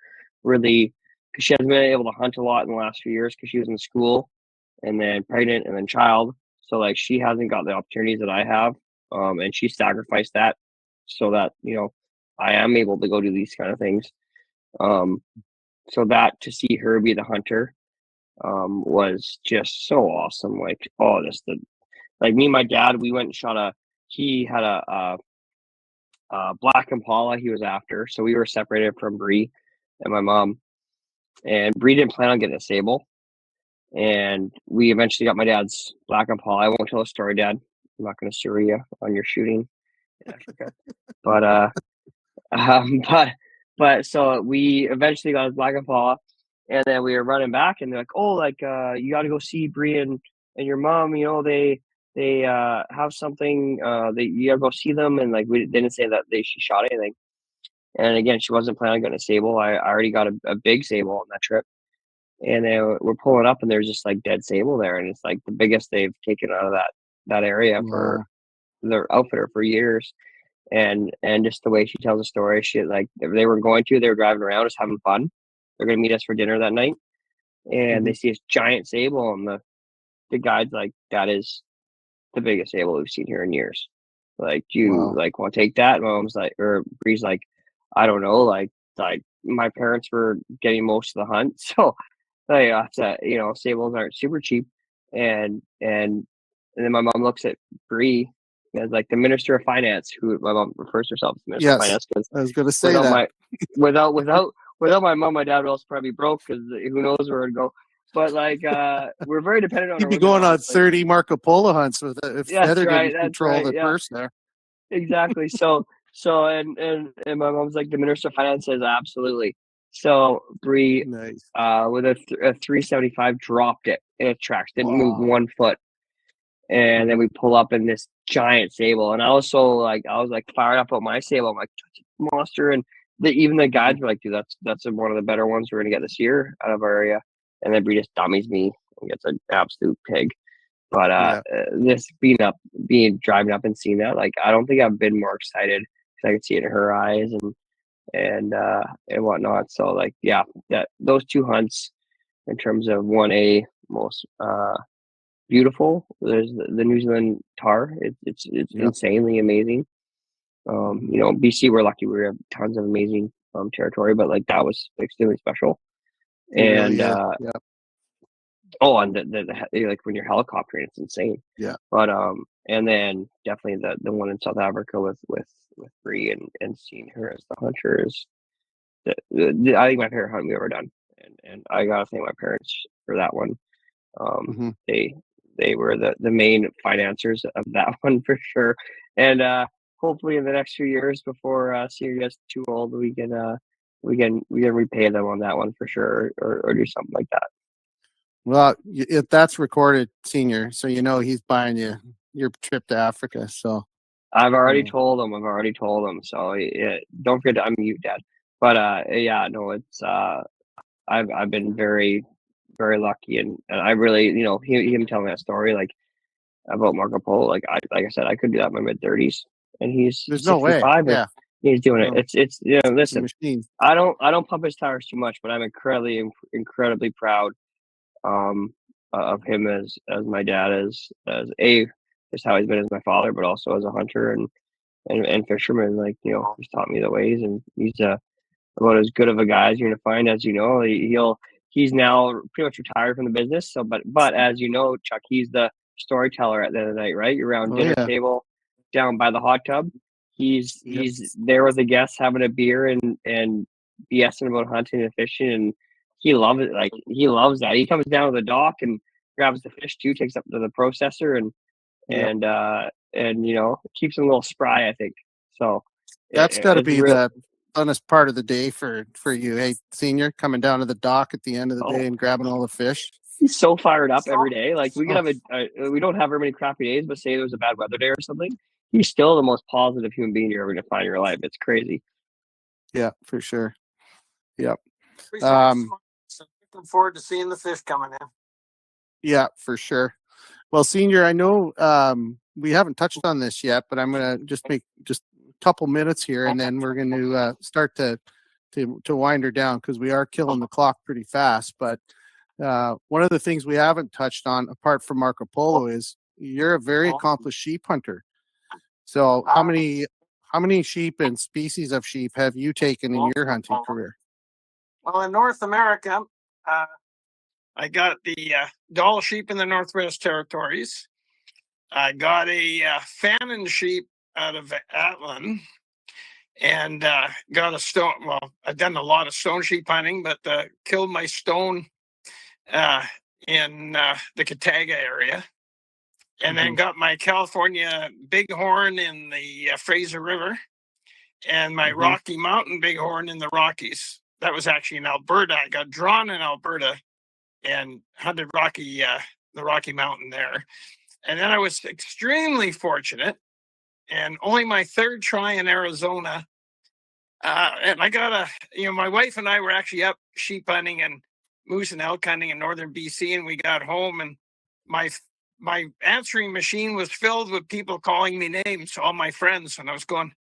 Speaker 3: really, because she hasn't been able to hunt a lot in the last few years because she was in school and then pregnant and then child. So like she hasn't got the opportunities that I have. And she sacrificed that so that, I am able to go do these kind of things. So that to see her be the hunter was just so awesome. Like, like me and my dad, we went and he had a black Impala he was after. So we were separated from Bree and my mom, and Bree didn't plan on getting a sable. And we eventually got my dad's black Impala. I won't tell the story, Dad. I'm not going to sue you on your shooting in Africa. But so we eventually got his black Impala, and then we were running back, and they're like, "Oh, like you got to go see Bree and your mom. They have something. You got to go see them." And like we didn't say that she shot anything. And again, she wasn't planning on getting a sable. I already got a big sable on that trip. And then we're pulling up, and there's just like dead sable there, and it's like the biggest they've taken out of that area for their outfitter for years. And just the way she tells the story, they were driving around just having fun. They're gonna meet us for dinner that night, and they see this giant sable, and the guide's like, "That is the biggest sable we've seen here in years. Like, do you like want to take that?" And Mom's like, or Bree's like, "I don't know. Like my parents were getting most of the hunt, so." Sables aren't super cheap, and then my mom looks at Bree as like the Minister of Finance, who my mom refers to herself as Minister of Finance. Because
Speaker 2: I was going to say that
Speaker 3: without my mom, my dad would also probably be broke, because who knows where it'd go. But like, we're very dependent on.
Speaker 2: You'd be going on 30 Marco Polo hunts with it if Heather didn't control the purse there.
Speaker 3: Exactly. So and my mom's like, the Minister of Finance says absolutely. So Bree, with a 375, dropped it in its tracks, didn't move 1 foot, and then we pull up in this giant sable, and I was fired up on my sable. I'm like, monster, and even the guides were like, "Dude, that's one of the better ones we're gonna get this year out of our area." And then Bree just dummies me and gets an absolute pig. But this driving up and seeing that, like, I don't think I've been more excited, because I could see it in her eyes and whatnot. So like, yeah, those two hunts in terms of 1A most beautiful. There's the New Zealand tar. It's insanely amazing. BC, we're lucky we have tons of amazing territory, but like that was extremely special. And and the like when you're helicoptering, it's insane.
Speaker 2: Yeah.
Speaker 3: But and then definitely the one in South Africa with Bree and seeing her as the hunter is I think my favorite hunt we ever done, and I gotta thank my parents for that one. They were the main financiers of that one for sure, and hopefully in the next few years before Senior gets too old, we can repay them on that one for sure, or do something like that.
Speaker 2: Well, if that's recorded, Senior, so he's buying you your trip to Africa. So
Speaker 3: I've already told him. So don't forget to unmute, Dad. But it's I've been very, very lucky, and I really, him telling that story like about Marco Polo, like I said, I could do that in my mid-30s, and he's 65.
Speaker 2: Yeah,
Speaker 3: he's doing it. It's listen,
Speaker 2: machine.
Speaker 3: I don't pump his tires too much, but I'm incredibly proud of him as my dad is, just how he's been as my father, but also as a hunter and fisherman. Like, he's taught me the ways, and he's about as good of a guy as you're gonna find. As he's now pretty much retired from the business. So, but as you know, Chuck, he's the storyteller at the end of the night, right? You're around dinner table down by the hot tub. He's there with the guests having a beer and BSing about hunting and fishing, and he loves it. Like, he loves that. He comes down to the dock and grabs the fish too, takes up to the processor and keeps him a little spry, I think. So
Speaker 2: that's got to be the funnest part of the day for you, hey, Senior, coming down to the dock at the end of the day and grabbing all the fish.
Speaker 3: He's so fired up every day. Like, we could have we don't have very many crappy days, but say there was a bad weather day or something, he's still the most positive human being you're ever going to find in your life. It's crazy.
Speaker 2: Yeah, for sure. Yep.
Speaker 4: Looking forward to seeing the fish coming in.
Speaker 2: Yeah, for sure. Well, Senior, I know we haven't touched on this yet, but I'm going to just make a couple minutes here, and then we're going to start to wind her down, because we are killing the clock pretty fast. But one of the things we haven't touched on, apart from Marco Polo, is you're a very accomplished sheep hunter. So how many how many sheep and species of sheep have you taken in your hunting career?
Speaker 4: Well, in North America, I got the Doll sheep in the Northwest Territories. I got a Fannin sheep out of Atlin, and got a stone. Well, I've done a lot of stone sheep hunting, but killed my stone in the Cataga area, and then got my California bighorn in the Fraser River, and my Rocky Mountain bighorn in the Rockies. That was actually in Alberta. I got drawn in Alberta and hunted the Rocky Mountain there. And then I was extremely fortunate, and only my third try in Arizona. And I got my wife and I were actually up sheep hunting and moose and elk hunting in northern BC, and we got home, and my answering machine was filled with people calling me names, all my friends, and I was going,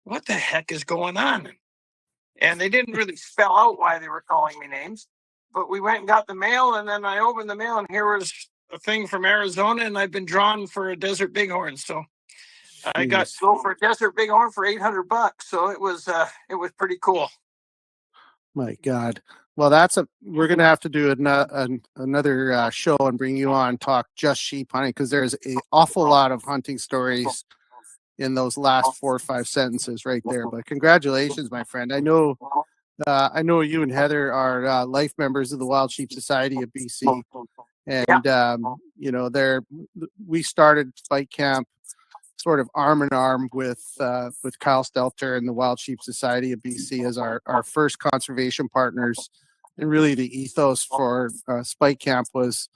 Speaker 4: what the heck is going on? And they didn't really spell out why they were calling me names, but we went and got the mail, and then I opened the mail, and here was a thing from Arizona, and I've been drawn for a desert bighorn. So I got to go for a desert bighorn for $800. So it was pretty cool.
Speaker 2: My God. Well, we're going to have to do another show and bring you on, talk just sheep hunting, because there's an awful lot of hunting stories in those last 4 or 5 sentences right there. But congratulations, my friend. I know you and Heather are life members of the Wild Sheep Society of BC. And, we started Spike Camp sort of arm in arm with Kyle Stelter and the Wild Sheep Society of BC as our first conservation partners. And really the ethos for Spike Camp was,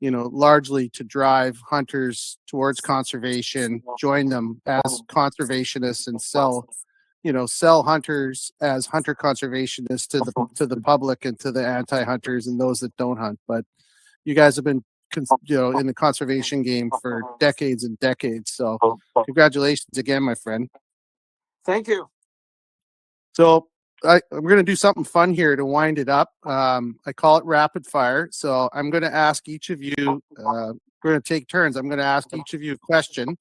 Speaker 2: largely to drive hunters towards conservation, join them as conservationists, and sell hunters as hunter conservationists to the public and to the anti-hunters and those that don't hunt. But you guys have been in the conservation game for decades and decades. So congratulations again, my friend.
Speaker 4: Thank you.
Speaker 2: So I'm going to do something fun here to wind it up. I call it rapid fire. So I'm going to ask each of you, we're going to take turns. I'm going to ask each of you a question,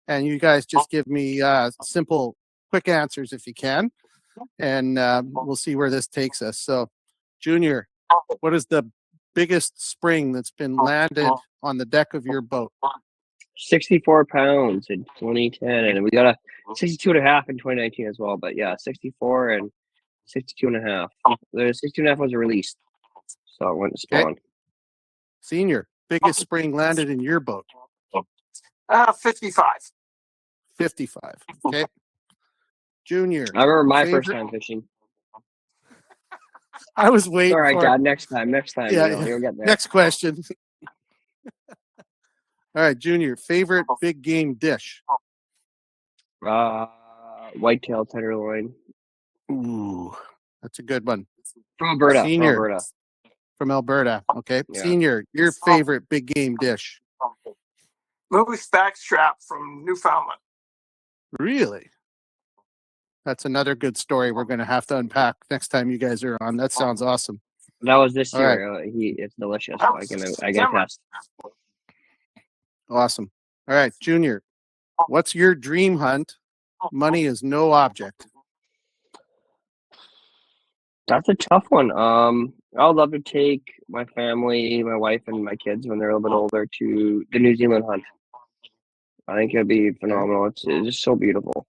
Speaker 2: and you guys just give me simple, quick answers if you can. And we'll see where this takes us. So Junior, what is the biggest spring that's been landed on the deck of your boat?
Speaker 3: 64 pounds in 2010, and we got a 62 and a half in 2019 as well. But yeah, 64 and 62 and a half. The 62 and a half was released, so it went to spawn.
Speaker 2: Okay. Senior, biggest spring landed in your boat?
Speaker 4: 55.
Speaker 2: 55. Okay. Junior,
Speaker 3: I remember my first time fishing.
Speaker 2: I was waiting.
Speaker 3: All right, Dad. Next time.
Speaker 2: Yeah,
Speaker 3: you'll get there.
Speaker 2: Next question. All right, Junior, favorite big game dish?
Speaker 3: Whitetail tenderloin.
Speaker 2: Ooh, that's a good one.
Speaker 3: From Alberta.
Speaker 2: Senior, from Alberta. Okay. Yeah. Senior, your favorite big game dish?
Speaker 4: Moose backstrap from Newfoundland.
Speaker 2: Really? That's another good story we're going to have to unpack next time you guys are on. That sounds awesome.
Speaker 3: That was this year.
Speaker 2: Right.
Speaker 3: It's delicious. I can test.
Speaker 2: Awesome. All right, Junior, what's your dream hunt? Money is no object.
Speaker 3: That's a tough one. I would love to take my family, my wife, and my kids when they're a little bit older to the New Zealand hunt. I think it'd be phenomenal. It's just so beautiful.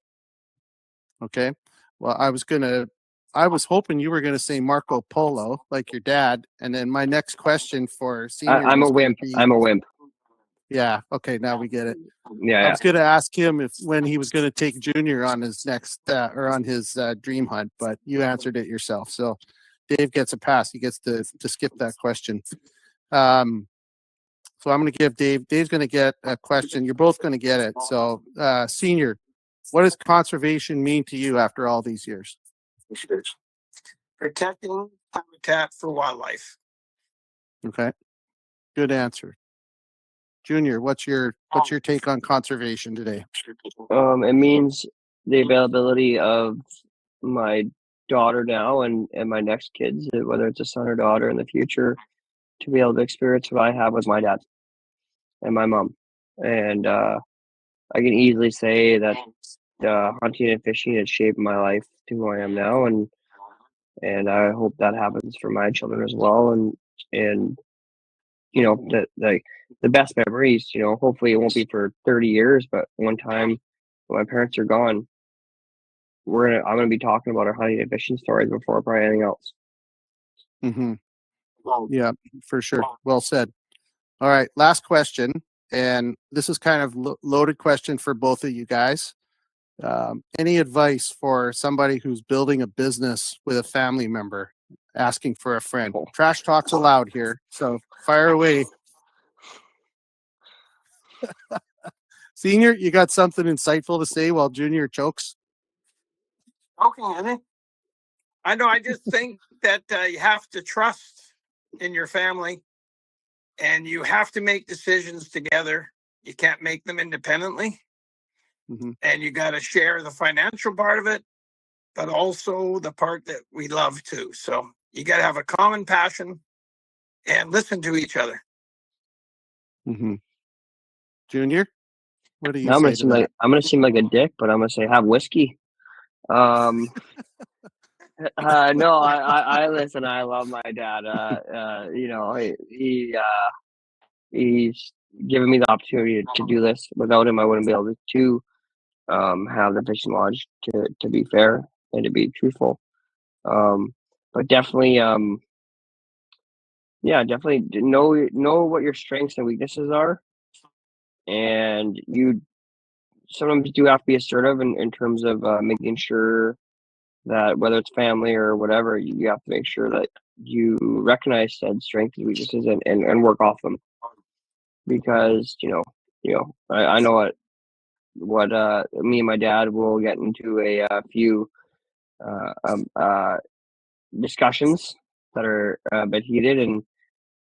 Speaker 2: Okay. Well, I was hoping you were going to say Marco Polo, like your dad. And then my next question for Senior.
Speaker 3: I'm a wimp.
Speaker 2: Yeah. Okay. Now we get it.
Speaker 3: Yeah.
Speaker 2: I was going to ask him when he was going to take Junior on his next on his dream hunt, but you answered it yourself. So Dave gets a pass. He gets to skip that question. So I'm going to give Dave's going to get a question. You're both going to get it. So Senior, what does conservation mean to you after all these years?
Speaker 4: Protecting habitat for wildlife.
Speaker 2: Okay. Good answer. Junior, what's your take on conservation today?
Speaker 3: It means the availability of my daughter now and my next kids, whether it's a son or daughter in the future, to be able to experience what I have with my dad and my mom. And I can easily say that hunting and fishing has shaped my life to who I am now, and I hope that happens for my children as well. And you know, the best memories, you know, hopefully it won't be for 30 years, but one time when my parents are gone, I'm gonna be talking about our hunting and fishing stories before probably anything else.
Speaker 2: Mm-hmm. Yeah, for sure. Well said. All right, last question, and this is kind of loaded question for both of you guys. Any advice for somebody who's building a business with a family member, asking for a friend? Trash talk's allowed here, so fire away. Senior, you got something insightful to say while Junior chokes?
Speaker 4: Okay, I know. I just think that you have to trust in your family, and you have to make decisions together. You can't make them independently.
Speaker 2: Mm-hmm.
Speaker 4: And you got to share the financial part of it, but also the part that we love too. So you got to have a common passion and listen to each other.
Speaker 2: Mm-hmm. Junior, what do you
Speaker 3: Now
Speaker 2: say to that?
Speaker 3: I'm gonna seem like a dick, but I'm gonna say have whiskey. No, I listen. I love my dad. You know, he's given me the opportunity to do this. Without him, I wouldn't be able to have the fishing lodge. To be fair and to be truthful, but definitely, definitely know what your strengths and weaknesses are, and you sometimes do have to be assertive in terms of making sure that whether it's family or whatever, you have to make sure that you recognize said strengths and weaknesses and work off them. Because I know what me and my dad will get into a few discussions that are a bit heated,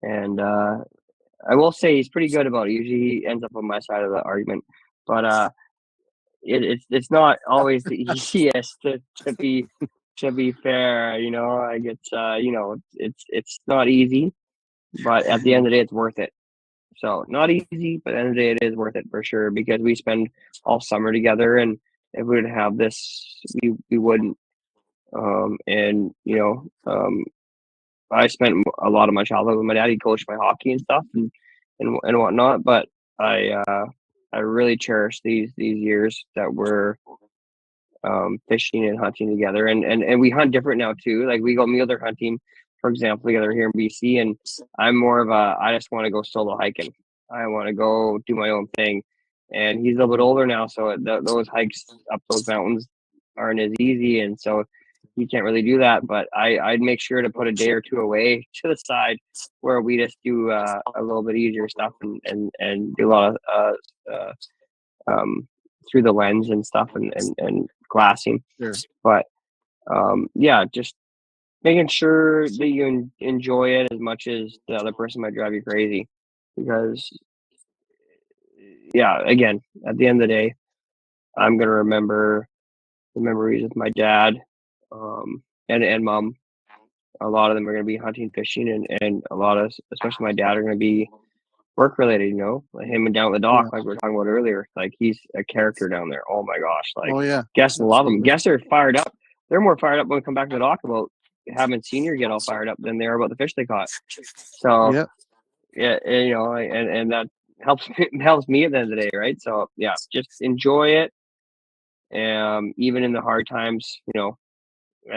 Speaker 3: and I will say he's pretty good about it. Usually he ends up on my side of the argument, but it's not always the easiest to be fair. You know, like it's not easy, but at the end of the day, it's worth it. So not easy, but at the end of the day, it is worth it for sure because we spend all summer together, and if we would have this, we wouldn't. And I spent a lot of my childhood with my dad. He coached my hockey and stuff and whatnot. But I really cherish these years that we're fishing and hunting together, and we hunt different now too. Like we go mule deer hunting, for example, together here in BC, and I'm more of I just want to go solo hiking. I want to go do my own thing, and he's a little bit older now, so those hikes up those mountains aren't as easy, and so he can't really do that. But I'd make sure to put a day or two away to the side where we just do a little bit easier stuff and do a lot of through the lens and stuff and glassing.
Speaker 2: Sure.
Speaker 3: But just making sure that you enjoy it as much as the other person might drive you crazy. Because again, at the end of the day, I'm gonna remember the memories with my dad and mom. A lot of them are gonna be hunting, fishing, and a lot of, especially my dad, are gonna be work related, you know, like him and down at the dock, like we were talking about earlier. Like he's a character down there. Oh my gosh. Like guests love him. Guests are fired up. They're more fired up when we come back to the dock about having Senior get all fired up than they are about the fish they caught. So and that helps me at the end of the day, right? So just enjoy it. Even in the hard times, you know,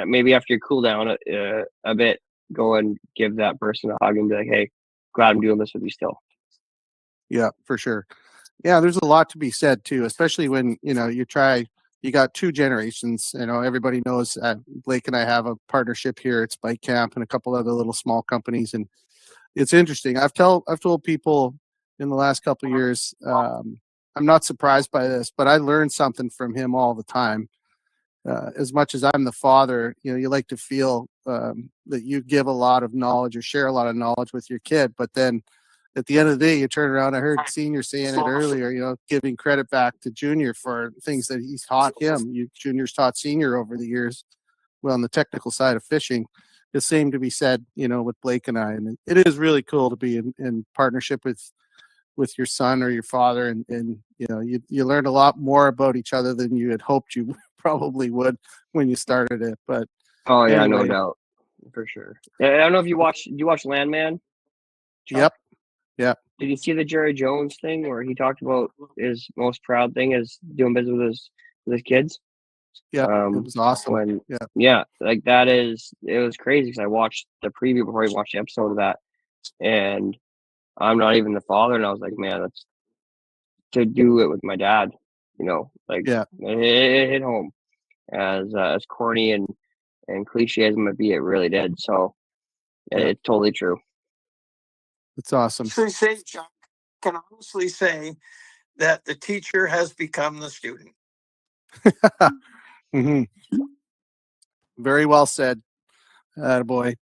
Speaker 3: maybe after you cool down a bit, go and give that person a hug and be like, hey, glad I'm doing this with you still.
Speaker 2: Yeah, for sure. Yeah, there's a lot to be said too, especially when, you know, you got two generations. You know, everybody knows Blake and I have a partnership here at Spike Camp and a couple other little small companies, and it's interesting. I've told people in the last couple of years, I'm not surprised by this, but I learned something from him all the time. As much as I'm the father, you know, you like to feel that you give a lot of knowledge or share a lot of knowledge with your kid, but then at the end of the day, you turn around. I heard Senior saying it earlier, you know, giving credit back to Junior for things that he's taught him. Junior's taught Senior over the years. Well, on the technical side of fishing, the same to be said, you know, with Blake and I. And it is really cool to be in partnership with with your son or your father, and you learn a lot more about each other than you had hoped you probably would when you started it. But
Speaker 3: Oh yeah, no
Speaker 2: anyway,
Speaker 3: doubt, for sure. I don't know if you watch Landman.
Speaker 2: yep, yep,
Speaker 3: Did you see the Jerry Jones thing where he talked about his most proud thing is doing business with his kids?
Speaker 2: yep. It was awesome.
Speaker 3: When
Speaker 2: Yeah,
Speaker 3: yeah, like it was crazy because I watched the preview before I watched the episode of that, and I'm not even the father, and I was like, man, that's to do it with my dad, like
Speaker 2: yeah,
Speaker 3: it hit home as corny and cliche as it might be, it really did. So
Speaker 2: yeah.
Speaker 3: it's totally true.
Speaker 2: It's awesome.
Speaker 4: Honestly say, Chuck, can honestly say that the teacher has become the student.
Speaker 2: Hmm. Very well said, boy.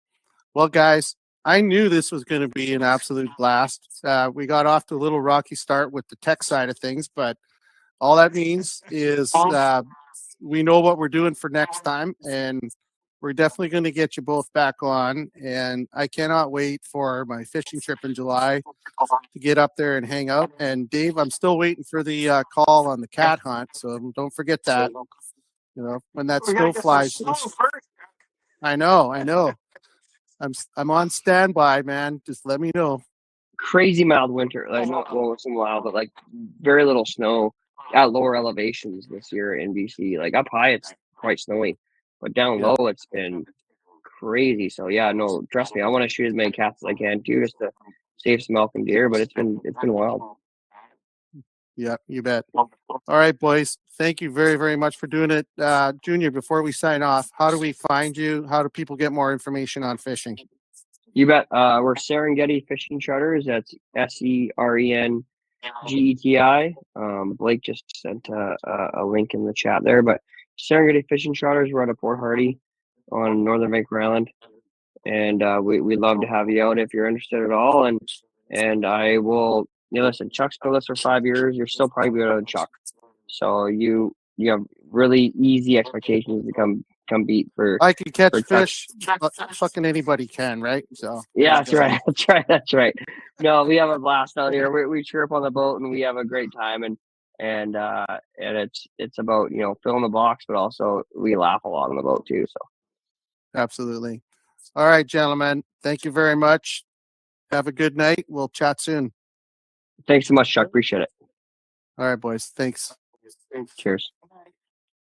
Speaker 2: Well, guys, I knew this was going to be an absolute blast. We got off to a little rocky start with the tech side of things, but all that means is we know what we're doing for next time, and we're definitely going to get you both back on. And I cannot wait for my fishing trip in July to get up there and hang out. And Dave, I'm still waiting for the call on the cat hunt, so don't forget that. When that
Speaker 4: We gotta
Speaker 2: snow
Speaker 4: get some
Speaker 2: flies.
Speaker 4: snow first.
Speaker 2: I know. I'm on standby, man. Just let me know.
Speaker 3: Crazy mild winter, like not well, some mild, but like very little snow at lower elevations this year in BC. Like up high, it's quite snowy, but down
Speaker 2: Yeah.
Speaker 3: low, it's been crazy. So yeah, no, trust me, I want to shoot as many cats as I can too, just to save some elk and deer. But it's been wild.
Speaker 2: Yeah, you bet. All right, boys. Thank you very, very much for doing it. Junior, before we sign off, how do we find you? How do people get more information on fishing?
Speaker 3: You bet. We're Serengeti Fishing Charters. That's SERENGETI. Blake just sent a link in the chat there. But Serengeti Fishing Charters, we're out of Port Hardy on Northern Vancouver Island, and we'd love to have you out if you're interested at all. And I will. Listen, Chuck's been with us for 5 years. You're still probably better than Chuck, so you have really easy expectations to come beat for.
Speaker 2: I can catch
Speaker 3: for
Speaker 2: fish. Fucking anybody can, right? So
Speaker 3: yeah, that's right. That's right. No, we have a blast out here. We chirp on the boat and we have a great time, and it's about filling the box, but also we laugh a lot on the boat too. So
Speaker 2: absolutely. All right, gentlemen. Thank you very much. Have a good night. We'll chat soon.
Speaker 3: thanks so much, Chuck. Appreciate it.
Speaker 2: All right, boys. Thanks.
Speaker 3: Cheers.